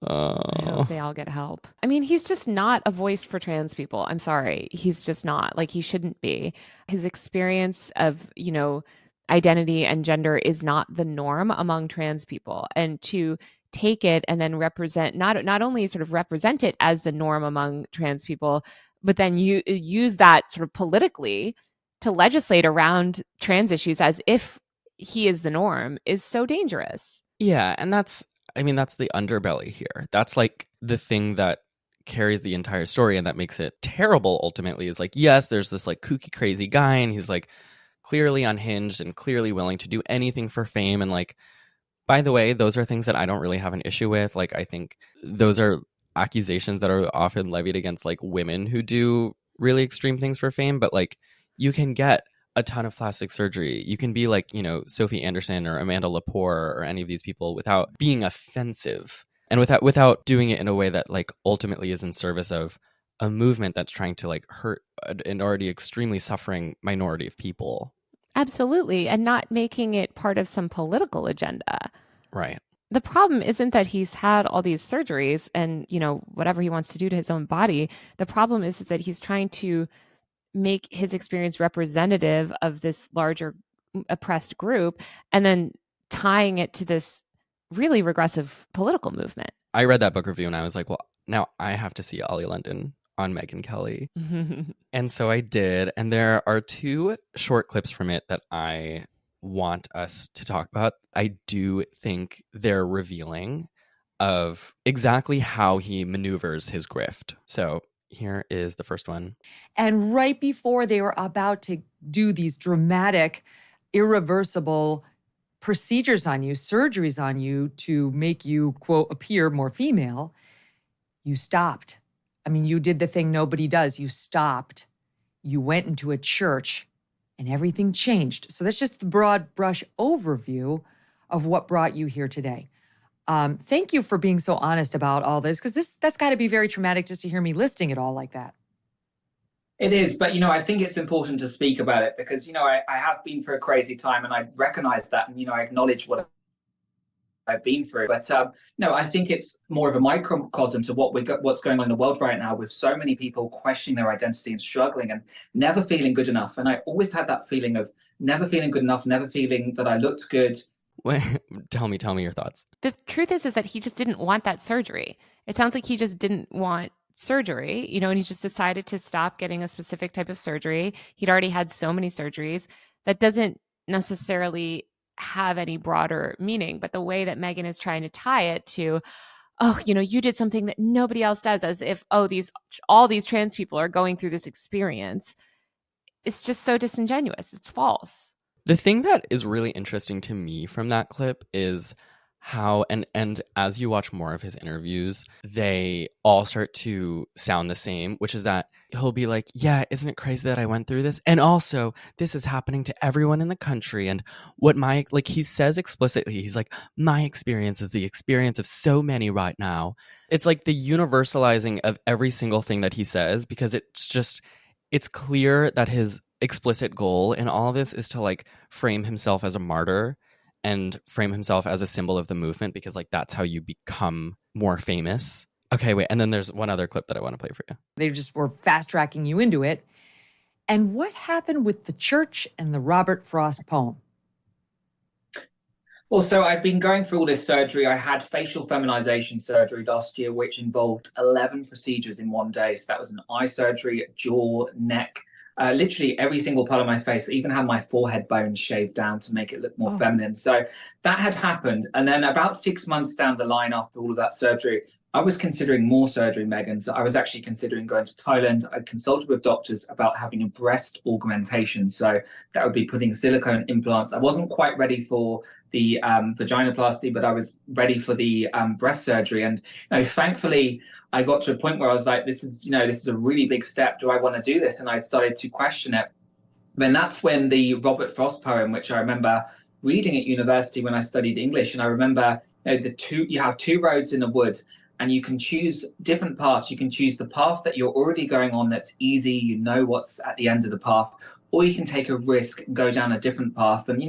I hope they all get help. I mean, he's just not a voice for trans people. I'm sorry. He's just not. Like, he shouldn't be. His experience of, you know, identity and gender is not the norm among trans people. And to take it and then represent, not only sort of represent it as the norm among trans people, but then you use that sort of politically to legislate around trans issues as if he is the norm, is so dangerous. Yeah, and that's the underbelly here. That's like the thing that carries the entire story and that makes it terrible ultimately, is like, yes, there's this like kooky crazy guy and he's like clearly unhinged and clearly willing to do anything for fame. And like, by the way, those are things that I don't really have an issue with. Like, I think those are accusations that are often levied against like women who do really extreme things for fame. But like, you can get a ton of plastic surgery. You can be like, you know, Sophie Anderson or Amanda Lepore or any of these people without being offensive and without doing it in a way that like ultimately is in service of a movement that's trying to like hurt an already extremely suffering minority of people. Absolutely. And not making it part of some political agenda. Right. The problem isn't that he's had all these surgeries and, you know, whatever he wants to do to his own body. The problem is that he's trying to make his experience representative of this larger oppressed group and then tying it to this really regressive political movement. I read that book review and I was like, well, now I have to see Oli London on Megyn Kelly. And so I did. And there are 2 short clips from it that I want us to talk about. I do think they're revealing of exactly how he maneuvers his grift. So here is the first one. And right before they were about to do these dramatic, irreversible procedures on you, surgeries on you to make you, quote, appear more female, you stopped. I mean, you did the thing nobody does. You stopped. You went into a church and everything changed. So that's just the broad brush overview of what brought you here today. Thank you for being so honest about all this, because that's got to be very traumatic just to hear me listing it all like that. It is, but I think it's important to speak about it because I have been through a crazy time, and I recognize that, and I acknowledge what I've been through. But I think it's more of a microcosm to what's going on in the world right now, with so many people questioning their identity and struggling and never feeling good enough. And I always had that feeling of never feeling good enough, never feeling that I looked good. Tell me your thoughts. The truth is that he just didn't want that surgery. It sounds like he just didn't want surgery, and he just decided to stop getting a specific type of surgery. He'd already had so many surgeries. That doesn't necessarily have any broader meaning, but the way that Megan is trying to tie it to, you did something that nobody else does, as if, all these trans people are going through this experience. It's just so disingenuous. It's false. The thing that is really interesting to me from that clip is how, and as you watch more of his interviews, they all start to sound the same, which is that he'll be like, yeah, isn't it crazy that I went through this? And also, this is happening to everyone in the country. And he says explicitly, he's like, my experience is the experience of so many right now. It's like the universalizing of every single thing that he says, because it's clear that his explicit goal in all of this is to frame himself as a martyr and frame himself as a symbol of the movement, because that's how you become more famous. Okay, wait, and then there's one other clip that I want to play for you. They just were fast tracking you into it. And what happened with the church and the Robert Frost poem? Well, so I've been going through all this surgery. I had facial feminization surgery last year, which involved 11 procedures in one day. So that was an eye surgery, jaw, neck, literally every single part of my face. I even had my forehead bone shaved down to make it look more feminine. So that had happened. And then about 6 months down the line after all of that surgery, I was considering more surgery, Megan. So I was actually considering going to Thailand. I consulted with doctors about having a breast augmentation. So that would be putting silicone implants. I wasn't quite ready for the vaginoplasty, but I was ready for the breast surgery. And thankfully, I got to a point where I was like, this is a really big step. Do I want to do this? And I started to question it. Then that's when the Robert Frost poem, which I remember reading at university when I studied English, and I remember you have two roads in the wood, and you can choose different paths. You can choose the path that you're already going on that's easy, what's at the end of the path, or you can take a risk and go down a different path. And,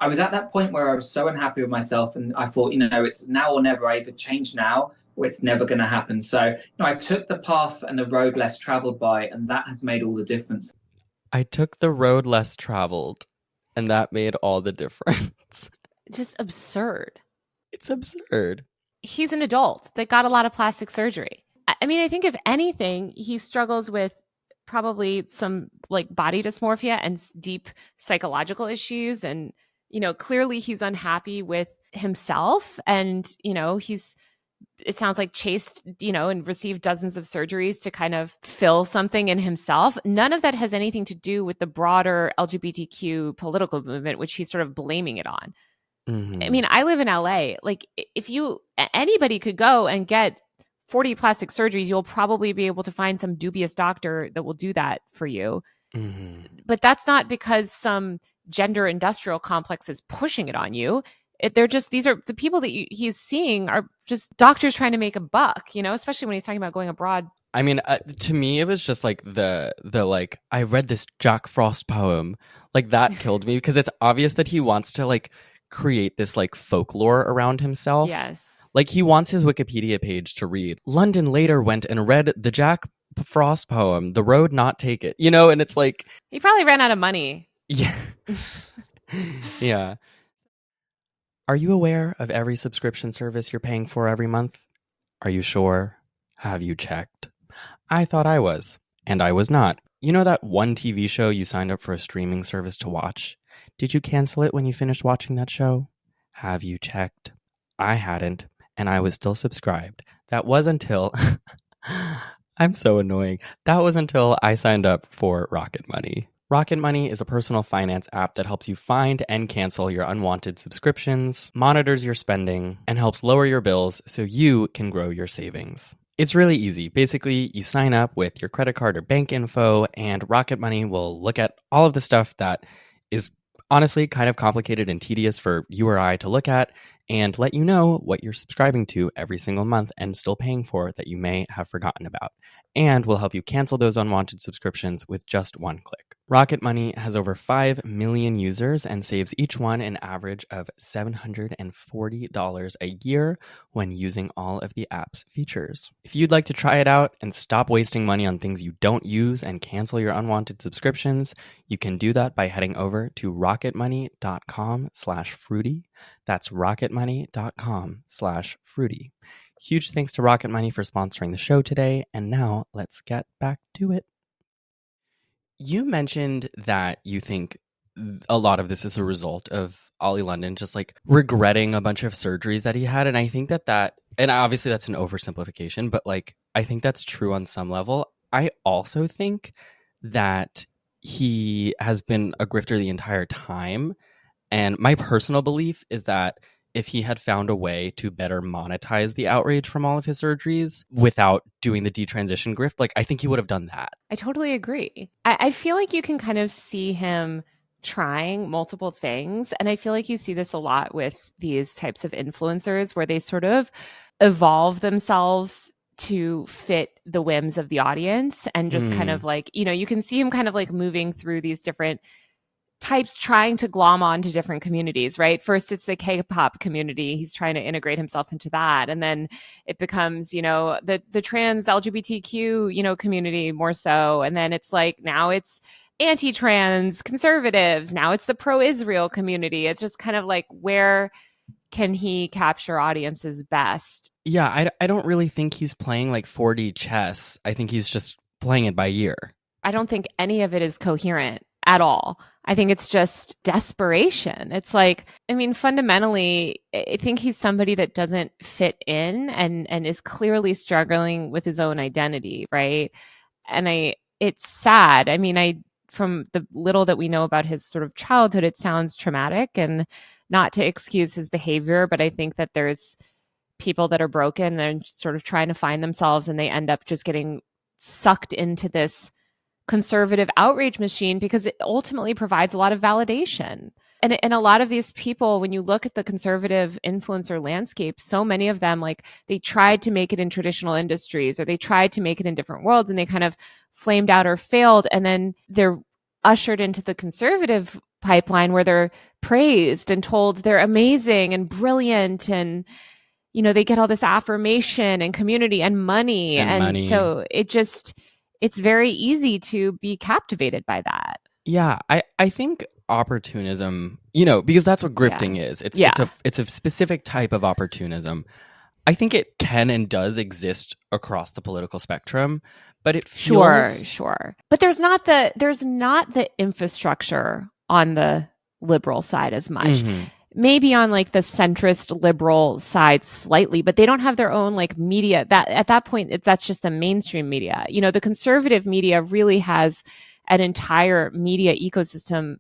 I was at that point where I was so unhappy with myself, and I thought, it's now or never. I either change now or it's never going to happen. So, I took the path and the road less traveled by, and that has made all the difference. I took the road less traveled, and that made all the difference. Just absurd. It's absurd. He's an adult that got a lot of plastic surgery. I mean, I think if anything, he struggles with probably some body dysmorphia and deep psychological issues. And, clearly he's unhappy with himself. And, it sounds like chased, and received dozens of surgeries to kind of fill something in himself. None of that has anything to do with the broader LGBTQ political movement, which he's sort of blaming it on. Mm-hmm. I mean, I live in LA. If anybody could go and get 40 plastic surgeries, you'll probably be able to find some dubious doctor that will do that for you. Mm-hmm. But that's not because some gender industrial complex is pushing it on you. These are the people that he's seeing are just doctors trying to make a buck, especially when he's talking about going abroad. I mean, to me, it was just the I read this Jack Frost poem, that killed me, because it's obvious that he wants to create this folklore around himself. Yes. He wants his Wikipedia page to read, London later went and read the Jack Frost poem, The Road Not Take It, and it's he probably ran out of money. Yeah. Yeah. Are you aware of every subscription service you're paying for every month? Are you sure? Have you checked? I thought I was, and I was not. You know that one TV show you signed up for a streaming service to watch? Did you cancel it when you finished watching that show? Have you checked? I hadn't, and I was still subscribed. That was until... I'm so annoying. That was until I signed up for Rocket Money. Rocket Money is a personal finance app that helps you find and cancel your unwanted subscriptions, monitors your spending, and helps lower your bills so you can grow your savings. It's really easy. Basically, you sign up with your credit card or bank info, and Rocket Money will look at all of the stuff that is honestly kind of complicated and tedious for you or I to look at and let you know what you're subscribing to every single month and still paying for that you may have forgotten about. And will help you cancel those unwanted subscriptions with just one click. Rocket Money has over 5 million users and saves each one an average of $740 a year when using all of the app's features. If you'd like to try it out and stop wasting money on things you don't use and cancel your unwanted subscriptions, you can do that by heading over to rocketmoney.com/fruity. That's rocketmoney.com/fruity. Huge thanks to Rocket Money for sponsoring the show today. And now let's get back to it. You mentioned that you think a lot of this is a result of Oli London just like regretting a bunch of surgeries that he had. And I think that, and obviously that's an oversimplification, but like, I think that's true on some level. I also think that he has been a grifter the entire time. And my personal belief is that if he had found a way to better monetize the outrage from all of his surgeries without doing the detransition grift, like I think he would have done that. I totally agree. I feel like you can kind of see him trying multiple things. And I feel like you see this a lot with these types of influencers where they sort of evolve themselves to fit the whims of the audience and just kind of like, you know, you can see him kind of like moving through these different types trying to glom onto different communities, right? First, it's the K-pop community. He's trying to integrate himself into that. And then it becomes, you know, the trans LGBTQ, you know, community more so. And then it's like, now it's anti-trans conservatives. Now it's the pro-Israel community. It's just kind of like, where can he capture audiences best? Yeah, I don't really think he's playing like 4D chess. I think he's just playing it by ear. I don't think any of it is coherent at all. I think it's just desperation. It's like, I mean, fundamentally, I think he's somebody that doesn't fit in and is clearly struggling with his own identity, right? And it's sad. I mean, from the little that we know about his sort of childhood, it sounds traumatic, and not to excuse his behavior, but I think that there's people that are broken and sort of trying to find themselves, and they end up just getting sucked into this conservative outrage machine because it ultimately provides a lot of validation. And a lot of these people, when you look at the conservative influencer landscape, so many of them, like, they tried to make it in traditional industries or they tried to make it in different worlds and they kind of flamed out or failed. And then they're ushered into the conservative pipeline where they're praised and told they're amazing and brilliant, and you know, they get all this affirmation and community and money. And so it's very easy to be captivated by that. Yeah, I think opportunism, you know, because that's what grifting is. It's a specific type of opportunism. I think it can and does exist across the political spectrum, but it feels... Sure. But there's not the infrastructure on the liberal side as much. Mm-hmm. Maybe on like the centrist liberal side slightly, but they don't have their own like media. That at that point, that's just the mainstream media. You know, the conservative media really has an entire media ecosystem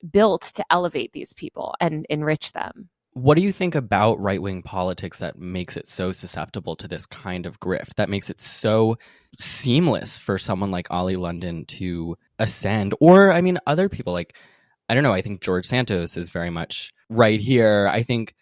built to elevate these people and enrich them. What do you think about right-wing politics that makes it so susceptible to this kind of grift, that makes it so seamless for someone like Oli London to ascend? Or, I mean, other people like, I don't know, I think George Santos is very much right here. I think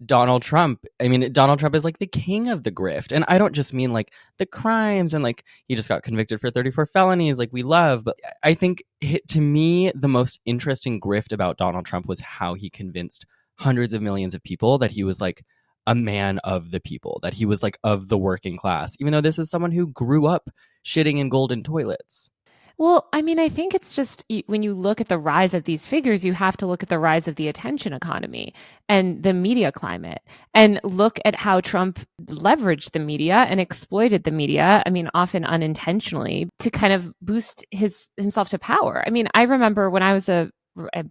Donald Trump is like the king of the grift. And I don't just mean like the crimes and like he just got convicted for 34 felonies like we love. But I think to me, the most interesting grift about Donald Trump was how he convinced hundreds of millions of people that he was like a man of the people, that he was like of the working class, even though this is someone who grew up shitting in golden toilets. Well, I mean, I think it's just when you look at the rise of these figures, you have to look at the rise of the attention economy and the media climate, and look at how Trump leveraged the media and exploited the media, I mean, often unintentionally, to kind of boost himself to power. I mean, I remember when I'm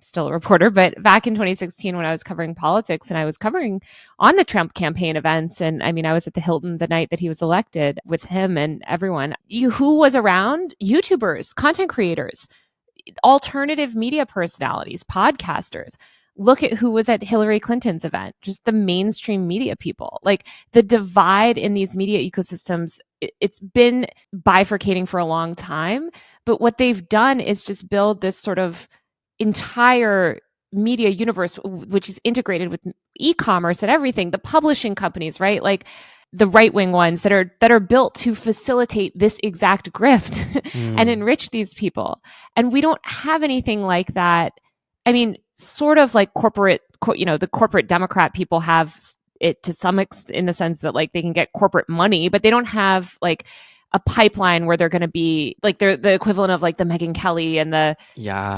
still a reporter, but back in 2016 when I was covering politics and I was covering on the Trump campaign events, and I mean, I was at the Hilton the night that he was elected with him and everyone who was around, YouTubers, content creators, alternative media personalities, podcasters. Look at who was at Hillary Clinton's event, just the mainstream media people. Like the divide in these media ecosystems, it's been bifurcating for a long time. But what they've done is just build this sort of entire media universe, which is integrated with e-commerce and everything, the publishing companies, right? Like the right-wing ones that are built to facilitate this exact grift and enrich these people. And we don't have anything like that. I mean, sort of like corporate, the corporate Democrat people have it to some extent in the sense that like they can get corporate money, but they don't have like a pipeline where they're going to be like they're the equivalent of like the Megyn Kelly and the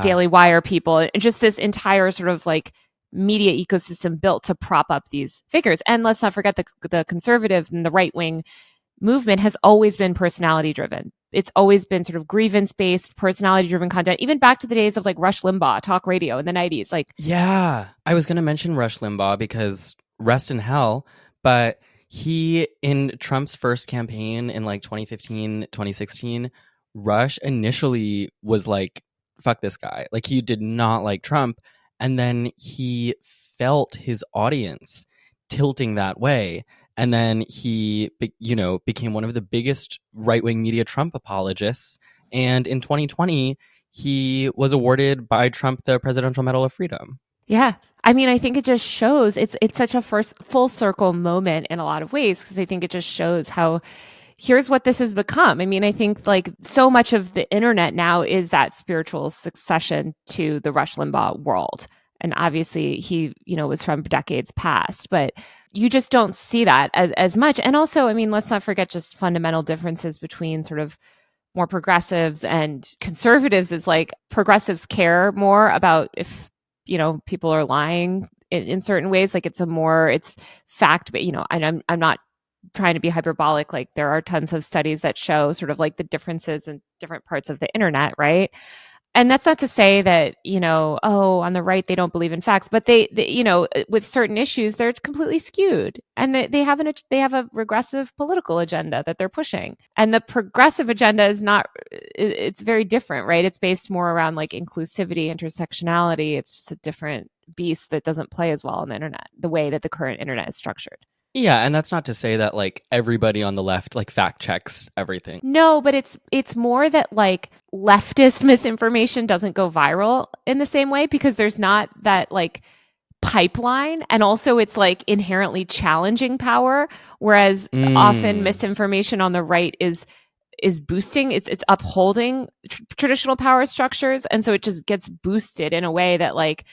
Daily Wire people, and just this entire sort of like media ecosystem built to prop up these figures. And let's not forget the conservative and the right wing movement has always been personality driven. It's always been sort of grievance based, personality driven content, even back to the days of like Rush Limbaugh, talk radio in the 90s. Like, yeah, I was going to mention Rush Limbaugh because rest in hell, but he, in Trump's first campaign in like 2015, 2016, Rush initially was like, fuck this guy. Like he did not like Trump. And then he felt his audience tilting that way. And then he, became one of the biggest right-wing media Trump apologists. And in 2020, he was awarded by Trump the Presidential Medal of Freedom. Yeah. I mean, I think it just shows it's such a full circle moment in a lot of ways, because I think it just shows how here's what this has become. I mean, I think like so much of the internet now is that spiritual succession to the Rush Limbaugh world. And obviously he, was from decades past, but you just don't see that as much. And also, I mean, let's not forget just fundamental differences between sort of more progressives and conservatives. Is like progressives care more about if, people are lying in certain ways. Like it's fact, but, and I'm not trying to be hyperbolic. Like there are tons of studies that show sort of like the differences in different parts of the internet, right? And that's not to say that, on the right, they don't believe in facts, but they with certain issues, they're completely skewed, and they have a regressive political agenda that they're pushing. And the progressive agenda is not, it's very different, right? It's based more around like inclusivity, intersectionality. It's just a different beast that doesn't play as well on the internet, the way that the current internet is structured. Yeah, and that's not to say that like everybody on the left like fact checks everything. No, but it's more that like leftist misinformation doesn't go viral in the same way, because there's not that like pipeline, and also it's like inherently challenging power, whereas often misinformation on the right is boosting, it's upholding traditional power structures, and so it just gets boosted in a way that like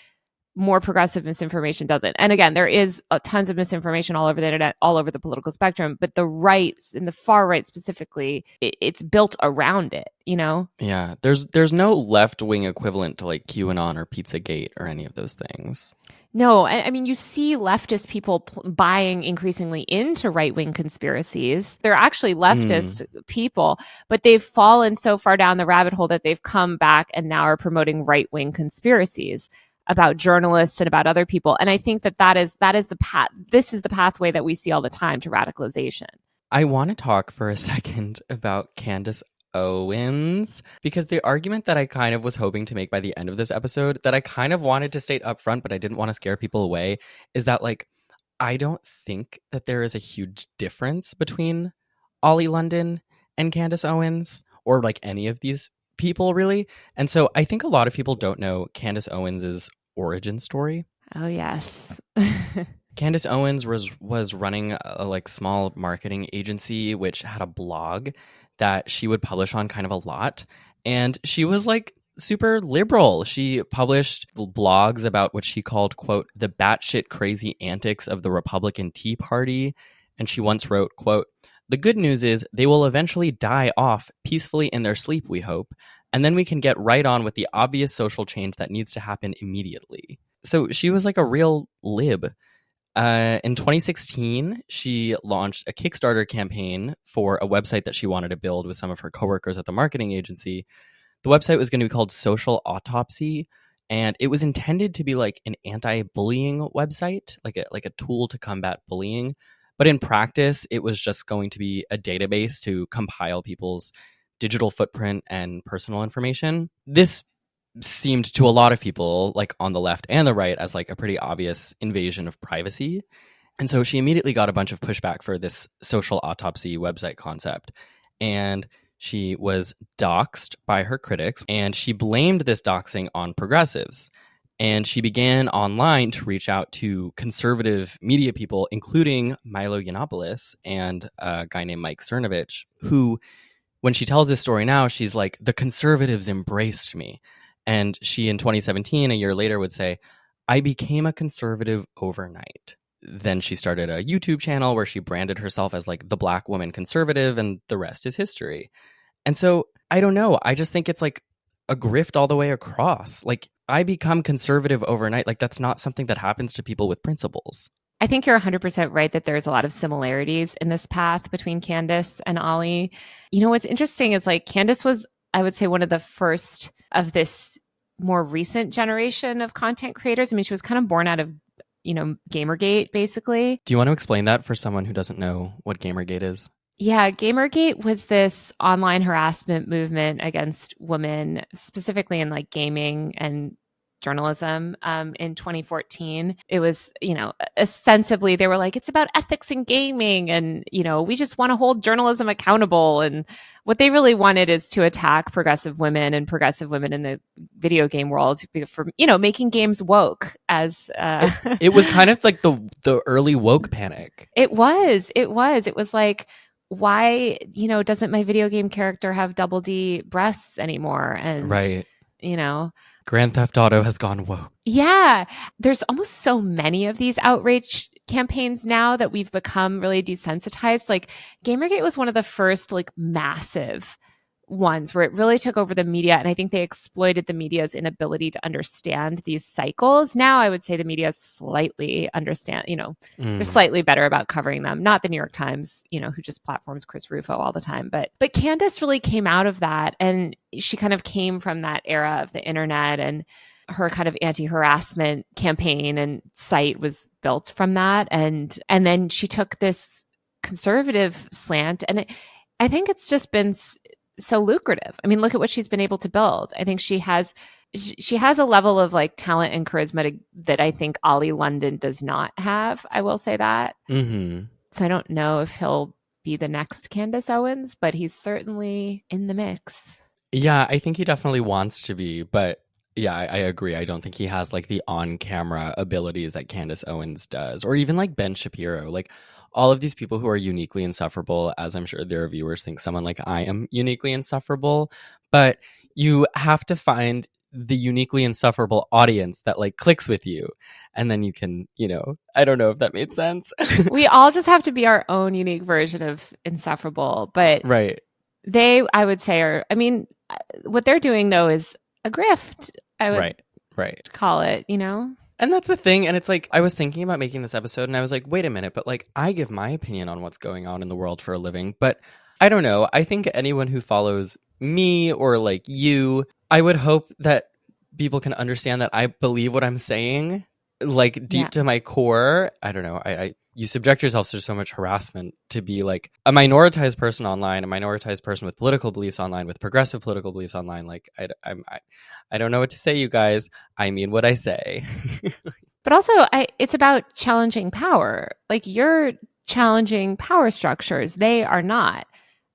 more progressive misinformation doesn't. And again, there is tons of misinformation all over the internet, all over the political spectrum, but the right and the far right specifically, it's built around it, Yeah, there's no left-wing equivalent to like QAnon or Pizzagate or any of those things. No, I mean, you see leftist people buying increasingly into right-wing conspiracies. They're actually leftist people, but they've fallen so far down the rabbit hole that they've come back and now are promoting right-wing conspiracies about journalists and about other people. And I think that is the path. This is the pathway that we see all the time to radicalization. I want to talk for a second about Candace Owens, because the argument that I kind of was hoping to make by the end of this episode, that I kind of wanted to state up front, but I didn't want to scare people away, is that like, I don't think that there is a huge difference between Oli London and Candace Owens, or like any of these people really. And so I think a lot of people don't know Candace Owens's origin story. Oh yes. Candace Owens was running a like small marketing agency which had a blog that she would publish on kind of a lot, and she was like super liberal. She published blogs about what she called, quote, the batshit crazy antics of the Republican Tea Party, and she once wrote, quote, the good news is they will eventually die off peacefully in their sleep, we hope, and then we can get right on with the obvious social change that needs to happen immediately. So she was like a real lib. In 2016, she launched a Kickstarter campaign for a website that she wanted to build with some of her coworkers at the marketing agency. The website was going to be called Social Autopsy, and it was intended to be like an anti-bullying website, like a tool to combat bullying. But in practice, it was just going to be a database to compile people's digital footprint and personal information. This seemed to a lot of people, like on the left and the right, as like a pretty obvious invasion of privacy. And so she immediately got a bunch of pushback for this social autopsy website concept. And she was doxxed by her critics, and she blamed this doxing on progressives. And she began online to reach out to conservative media people, including Milo Yiannopoulos and a guy named Mike Cernovich, who, when she tells this story now, she's like, the conservatives embraced me. And she, in 2017, a year later, would say, I became a conservative overnight. Then she started a YouTube channel where she branded herself as like the Black woman conservative, and the rest is history. And so I don't know. I just think it's like a grift all the way across. Like, I become conservative overnight. Like, that's not something that happens to people with principles. I think you're 100% right that there's a lot of similarities in this path between Candace and Oli. You know, what's interesting is like Candace was, I would say, one of the first of this more recent generation of content creators. I mean, she was kind of born out of, you know, Gamergate, basically. Do you want to explain that for someone who doesn't know what Gamergate is? Yeah, Gamergate was this online harassment movement against women, specifically in like gaming and journalism in 2014. It was, you know, ostensibly they were like, it's about ethics in gaming, and, you know, we just want to hold journalism accountable. And what they really wanted is to attack progressive women and progressive women in the video game world for, you know, making games woke. As it was kind of like the early woke panic. It was like, why, you know, doesn't my video game character have double D breasts anymore? And right, you know, Grand Theft Auto has gone woke. Yeah, there's almost so many of these outrage campaigns now that we've become really desensitized. Like Gamergate was one of the first like massive ones where it really took over the media, and I think they exploited the media's inability to understand these cycles. Now I would say the media slightly understand, you know, they're slightly better about covering them. Not the New York Times, you know, who just platforms Chris Rufo all the time, but Candace really came out of that, and she kind of came from that era of the internet, and her kind of anti-harassment campaign and site was built from that, and then she took this conservative slant, and I think it's just been so lucrative. I mean, look at what she's been able to build. I think she has a level of like talent and charisma that I think Oli London does not have. I will say that. Mm-hmm. So I don't know if he'll be the next Candace Owens, but he's certainly in the mix. Yeah, I think he definitely wants to be, but yeah, I agree. I don't think he has like the on-camera abilities that Candace Owens does, or even like Ben Shapiro. Like all of these people who are uniquely insufferable, as I'm sure their viewers think someone like I am uniquely insufferable, but you have to find the uniquely insufferable audience that like clicks with you, and then you can, you know, I don't know if that made sense. We all just have to be our own unique version of insufferable, but right. They, I would say, are, I mean, what they're doing though is a grift. I would right. call it, you know? And that's the thing. And it's like, I was thinking about making this episode and I was like, wait a minute, but like, I give my opinion on what's going on in the world for a living. But I don't know. I think anyone who follows me or like you, I would hope that people can understand that I believe what I'm saying, like deep to my core. I don't know. You subject yourself to so much harassment to be like a minoritized person online, a minoritized person with political beliefs online, with progressive political beliefs online. Like I don't know what to say, you guys. I mean what I say. But also, it's about challenging power. Like you're challenging power structures. They are not.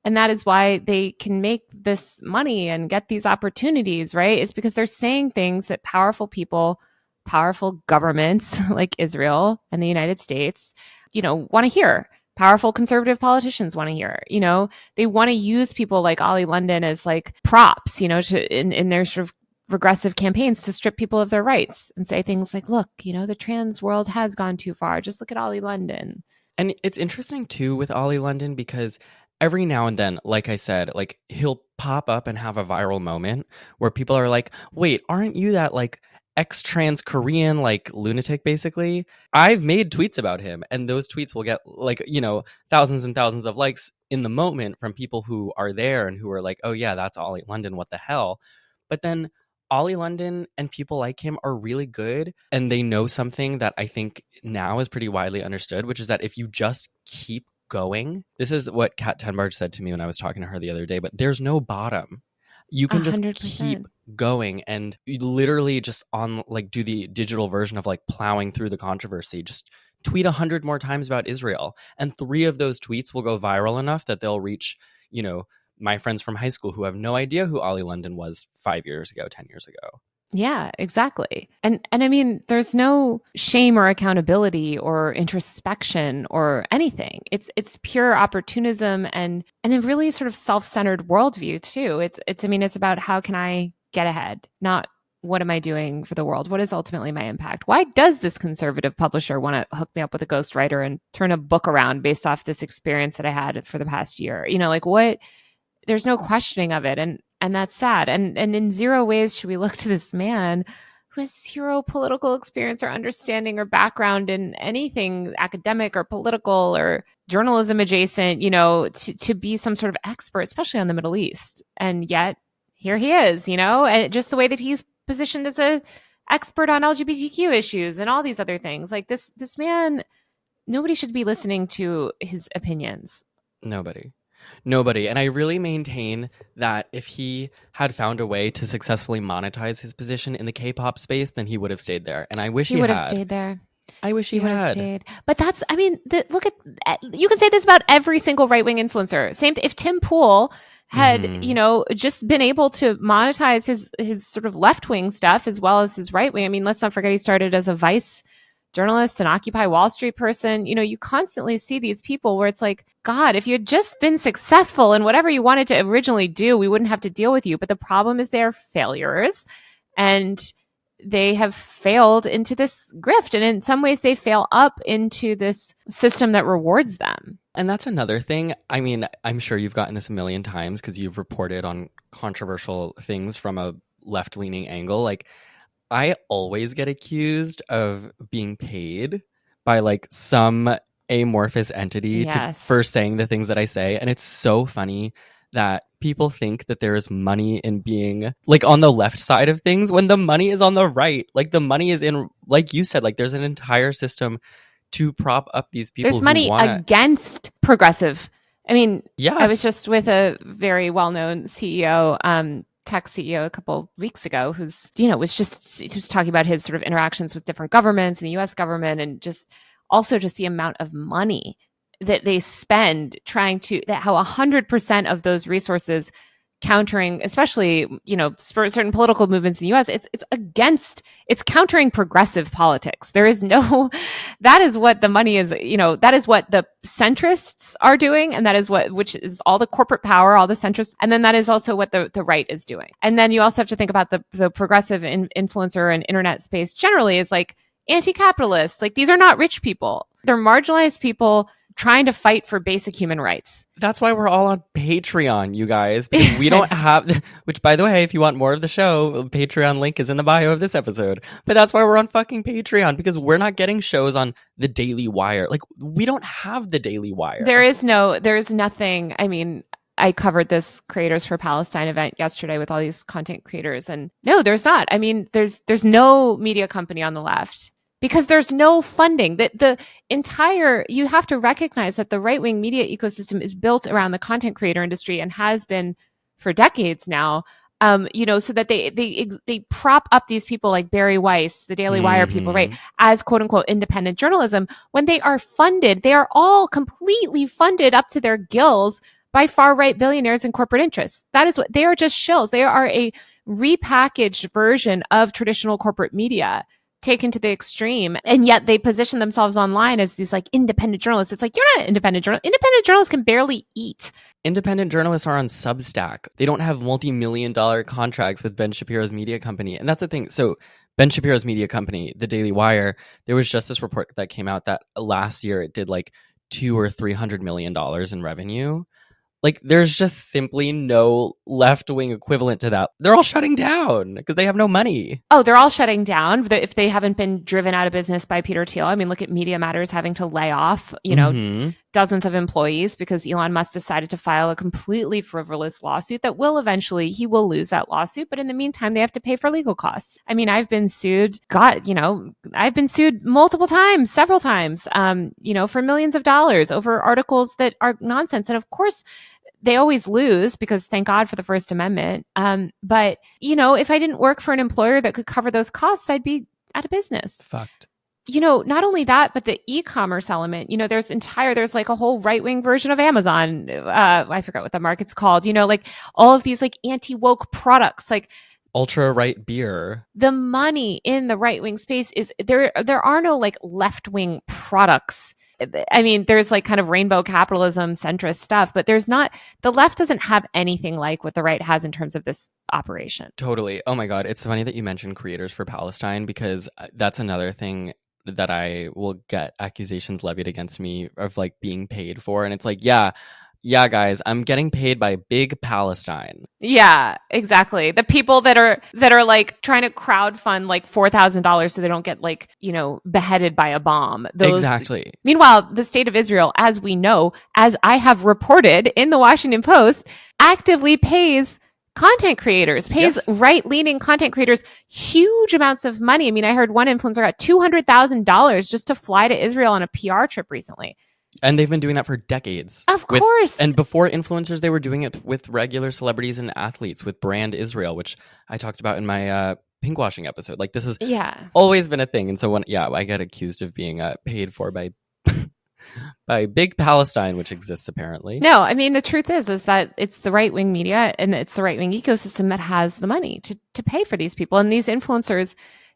And that is why they can make this money and get these opportunities, right? It's because they're saying things that powerful people, powerful governments like Israel and the United States, you know, want to hear. Powerful conservative politicians want to hear. You know, they want to use people like Oli London as like props, you know, in their sort of regressive campaigns to strip people of their rights and say things like, look, you know, the trans world has gone too far. Just look at Oli London. And it's interesting too with Oli London because every now and then, like I said, like he'll pop up and have a viral moment where people are like, wait, aren't you that like ex-trans Korean like lunatic basically? I've made tweets about him and those tweets will get like, you know, thousands and thousands of likes in the moment from people who are there and who are like, oh yeah, that's Oli London, what the hell? But then Oli London and people like him are really good and they know something that I think now is pretty widely understood, which is that if you just keep going, this is what Kat Tenbarge said to me when I was talking to her the other day, but there's no bottom. you can just 100%. keep going, and you literally just on like do the digital version of like plowing through the controversy. Just tweet 100 more times about Israel, and 3 of those tweets will go viral enough that they'll reach, you know, my friends from high school who have no idea who Oli London was 5 years ago, 10 years ago. Yeah, exactly. And I mean, there's no shame or accountability or introspection or anything. It's pure opportunism and a really sort of self-centered worldview too. It's I mean, it's about how can I get ahead, not what am I doing for the world? What is ultimately my impact? Why does this conservative publisher want to hook me up with a ghostwriter and turn a book around based off this experience that I had for the past year? You know, like what? There's no questioning of it, and that's sad. And in zero ways should we look to this man who has zero political experience or understanding or background in anything academic or political or journalism adjacent, you know, to be some sort of expert, especially on the Middle East. And yet here he is, you know, and just the way that he's positioned as a expert on LGBTQ issues and all these other things. Like this man, nobody should be listening to his opinions. Nobody. And I really maintain that if he had found a way to successfully monetize his position in the K-pop space, then he would have stayed there. And I wish he would had. have stayed there. I wish he would have had. stayed. But that's, I mean, look at, you can say this about every single right-wing influencer. Same, if Tim Pool had, you know, just been able to monetize his sort of left-wing stuff as well as his right-wing. I mean, let's not forget he started as a Vice journalist, an Occupy Wall Street person. You know, you constantly see these people where it's like, God, if you had just been successful in whatever you wanted to originally do, we wouldn't have to deal with you. But the problem is they're failures and they have failed into this grift. And in some ways they fail up into this system that rewards them. And that's another thing. I mean, I'm sure you've gotten this a million times because you've reported on controversial things from a left-leaning angle. Like, I always get accused of being paid by like some amorphous entity for saying the things that I say. And it's so funny that people think that there is money in being like on the left side of things when the money is on the right. Like the money is in, like you said, like there's an entire system to prop up these people. There's money against progressive. I mean, yes. I was just with a very well-known CEO, tech CEO a couple weeks ago who's, you know, was talking about his sort of interactions with different governments and the US government and just also just the amount of money that they spend trying to, that how 100% of those resources countering, especially, you know, certain political movements in the US, it's countering progressive politics. There is no, that is what the money is, you know, that is what the centrists are doing. And that is which is all the corporate power, all the centrists. And then that is also what the right is doing. And then you also have to think about the progressive influencer and internet space generally is like anti-capitalist. Like these are not rich people. They're marginalized people trying to fight for basic human rights. That's why we're all on Patreon, you guys, because we don't have, which by the way, if you want more of the show, Patreon link is in the bio of this episode. But that's why we're on fucking Patreon, because we're not getting shows on the Daily Wire. Like we don't have the Daily Wire. There is nothing. I mean, I covered this Creators for Palestine event yesterday with all these content creators and no, there's not. I mean, there's no media company on the left. Because there's no funding. The entire, you have to recognize that the right-wing media ecosystem is built around the content creator industry and has been for decades now. You know, so that they prop up these people like Barry Weiss, the Daily Wire people, right, as quote unquote independent journalism when they are funded. They are all completely funded up to their gills by far-right billionaires and corporate interests. That is what they are, just shills. They are a repackaged version of traditional corporate media, taken to the extreme, and yet they position themselves online as these like independent journalists. It's like, you're not an independent journalist. Independent journalists can barely eat. Independent journalists are on Substack. They don't have multi-million-dollar contracts with Ben Shapiro's media company. And that's the thing. So Ben Shapiro's media company, the Daily Wire, there was just this report that came out that last year it did like $200 or $300 million in revenue. Like, there's just simply no left-wing equivalent to that. They're all shutting down because they have no money. Oh, they're all shutting down if they haven't been driven out of business by Peter Thiel. I mean, look at Media Matters having to lay off, you know, dozens of employees because Elon Musk decided to file a completely frivolous lawsuit that will eventually, he will lose that lawsuit. But in the meantime, they have to pay for legal costs. I mean, I've been sued, I've been sued multiple times, several times, you know, for millions of dollars over articles that are nonsense. And of course, they always lose because thank God for the First Amendment. But, if I didn't work for an employer that could cover those costs, I'd be out of business. Fucked. Not only that, but the e-commerce element, there's like a whole right-wing version of Amazon. I forgot what the market's called, like all of these like anti-woke products, like ultra right beer. The money in the right-wing space is there are no like left-wing products. I mean, there's like kind of rainbow capitalism centrist stuff, but the left doesn't have anything like what the right has in terms of this operation. Totally. Oh my God. It's funny that you mentioned Creators for Palestine, because that's another thing that I will get accusations levied against me of like being paid for. And it's like, yeah, guys, I'm getting paid by Big Palestine. Yeah, exactly. The people that are like trying to crowdfund like $4,000 so they don't get like, beheaded by a bomb. Exactly. Meanwhile, the state of Israel, as we know, as I have reported in the Washington Post, actively pays content creators, pays right-leaning content creators huge amounts of money. I mean, I heard one influencer got $200,000 just to fly to Israel on a PR trip recently. And they've been doing that for decades. Of course. And before influencers, they were doing it with regular celebrities and athletes, with Brand Israel, which I talked about in my pinkwashing episode. Like, this has always been a thing. And so when I get accused of being paid for by by Big Palestine, which exists apparently. No, I mean, the truth is that it's the right-wing media and it's the right-wing ecosystem that has the money to pay for these people. And these influencers,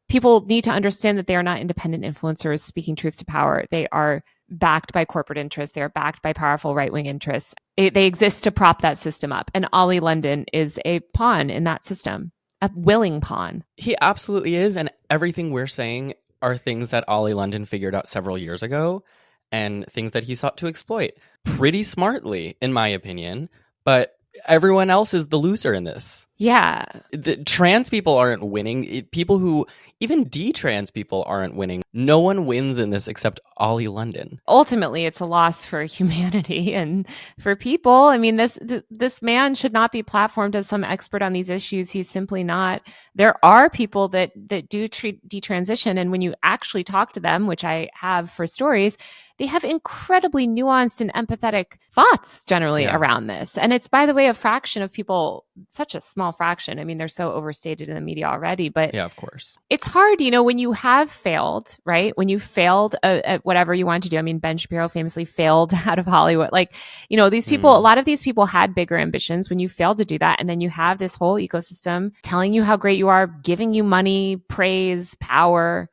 people need to understand that they are not independent influencers speaking truth to power. They are backed by corporate interests. They are backed by powerful right-wing interests. They exist to prop that system up. And Oli London is a pawn in that system, a willing pawn. He absolutely is. And everything we're saying are things that Oli London figured out several years ago and things that he sought to exploit pretty smartly, in my opinion. But everyone else is the loser in this. Yeah. The trans people aren't winning. People who, even detrans people aren't winning. No one wins in this except Oli London. Ultimately, it's a loss for humanity and for people. I mean, this man should not be platformed as some expert on these issues. He's simply not. There are people that do detransition, and when you actually talk to them, which I have for stories, they have incredibly nuanced and empathetic thoughts generally around this. And it's, by the way, a fraction of people, such a small fraction. I mean, they're so overstated in the media already, but yeah, of course. It's hard, when you have failed, right? When you failed at whatever you want to do. I mean, Ben Shapiro famously failed out of Hollywood. Like, these people, a lot of these people had bigger ambitions. When you fail to do that, and then you have this whole ecosystem telling you how great you are, giving you money, praise, power,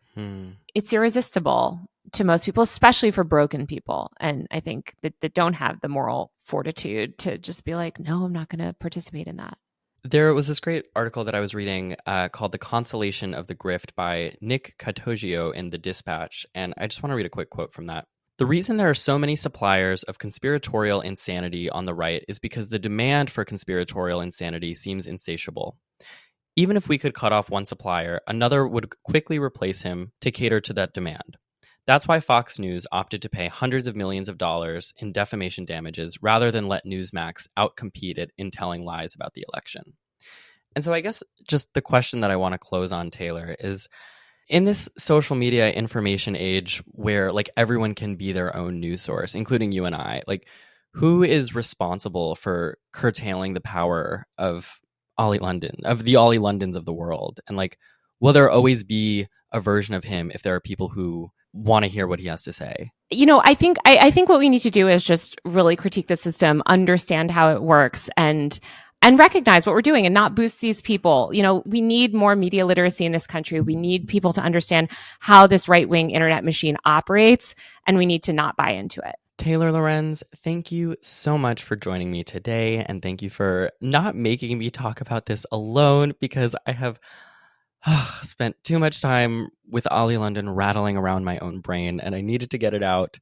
it's irresistible to most people, especially for broken people. And I think that don't have the moral fortitude to just be like, no, I'm not going to participate in that. There was this great article that I was reading called The Consolation of the Grift by Nick Catoggio in The Dispatch. And I just want to read a quick quote from that. The reason there are so many suppliers of conspiratorial insanity on the right is because the demand for conspiratorial insanity seems insatiable. Even if we could cut off one supplier, another would quickly replace him to cater to that demand. That's why Fox News opted to pay hundreds of millions of dollars in defamation damages rather than let Newsmax outcompete it in telling lies about the election. And so I guess just the question that I want to close on, Taylor, is in this social media information age where like everyone can be their own news source, including you and I, like who is responsible for curtailing the power of Oli London, of the Oli Londons of the world? And like, will there always be a version of him if there are people who want to hear what he has to say? I think what we need to do is just really critique the system, understand how it works, and recognize what we're doing and not boost these people. We need more media literacy in this country. We need people to understand how this right-wing internet machine operates, and we need to not buy into it. Taylor Lorenz, thank you so much for joining me today, and thank you for not making me talk about this alone, because I have spent too much time with Oli London rattling around my own brain, and I needed to get it out.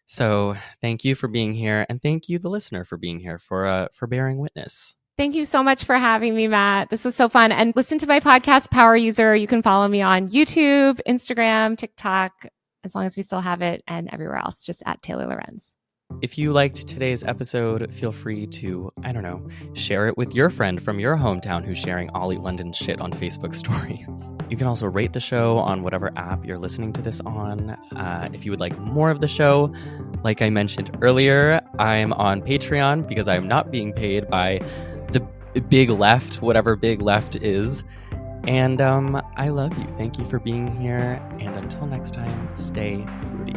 So thank you for being here, and thank you, the listener, for being here, for bearing witness. Thank you so much for having me, Matt. This was so fun. And listen to my podcast, Power User. You can follow me on YouTube, Instagram, TikTok, as long as we still have it, and everywhere else, just at Taylor Lorenz. If you liked today's episode, feel free to, I don't know, share it with your friend from your hometown who's sharing Oli London shit on Facebook stories. You can also rate the show on whatever app you're listening to this on. If you would like more of the show, like I mentioned earlier, I'm on Patreon because I'm not being paid by the big left, whatever big left is. And I love you. Thank you for being here. And until next time, stay fruity.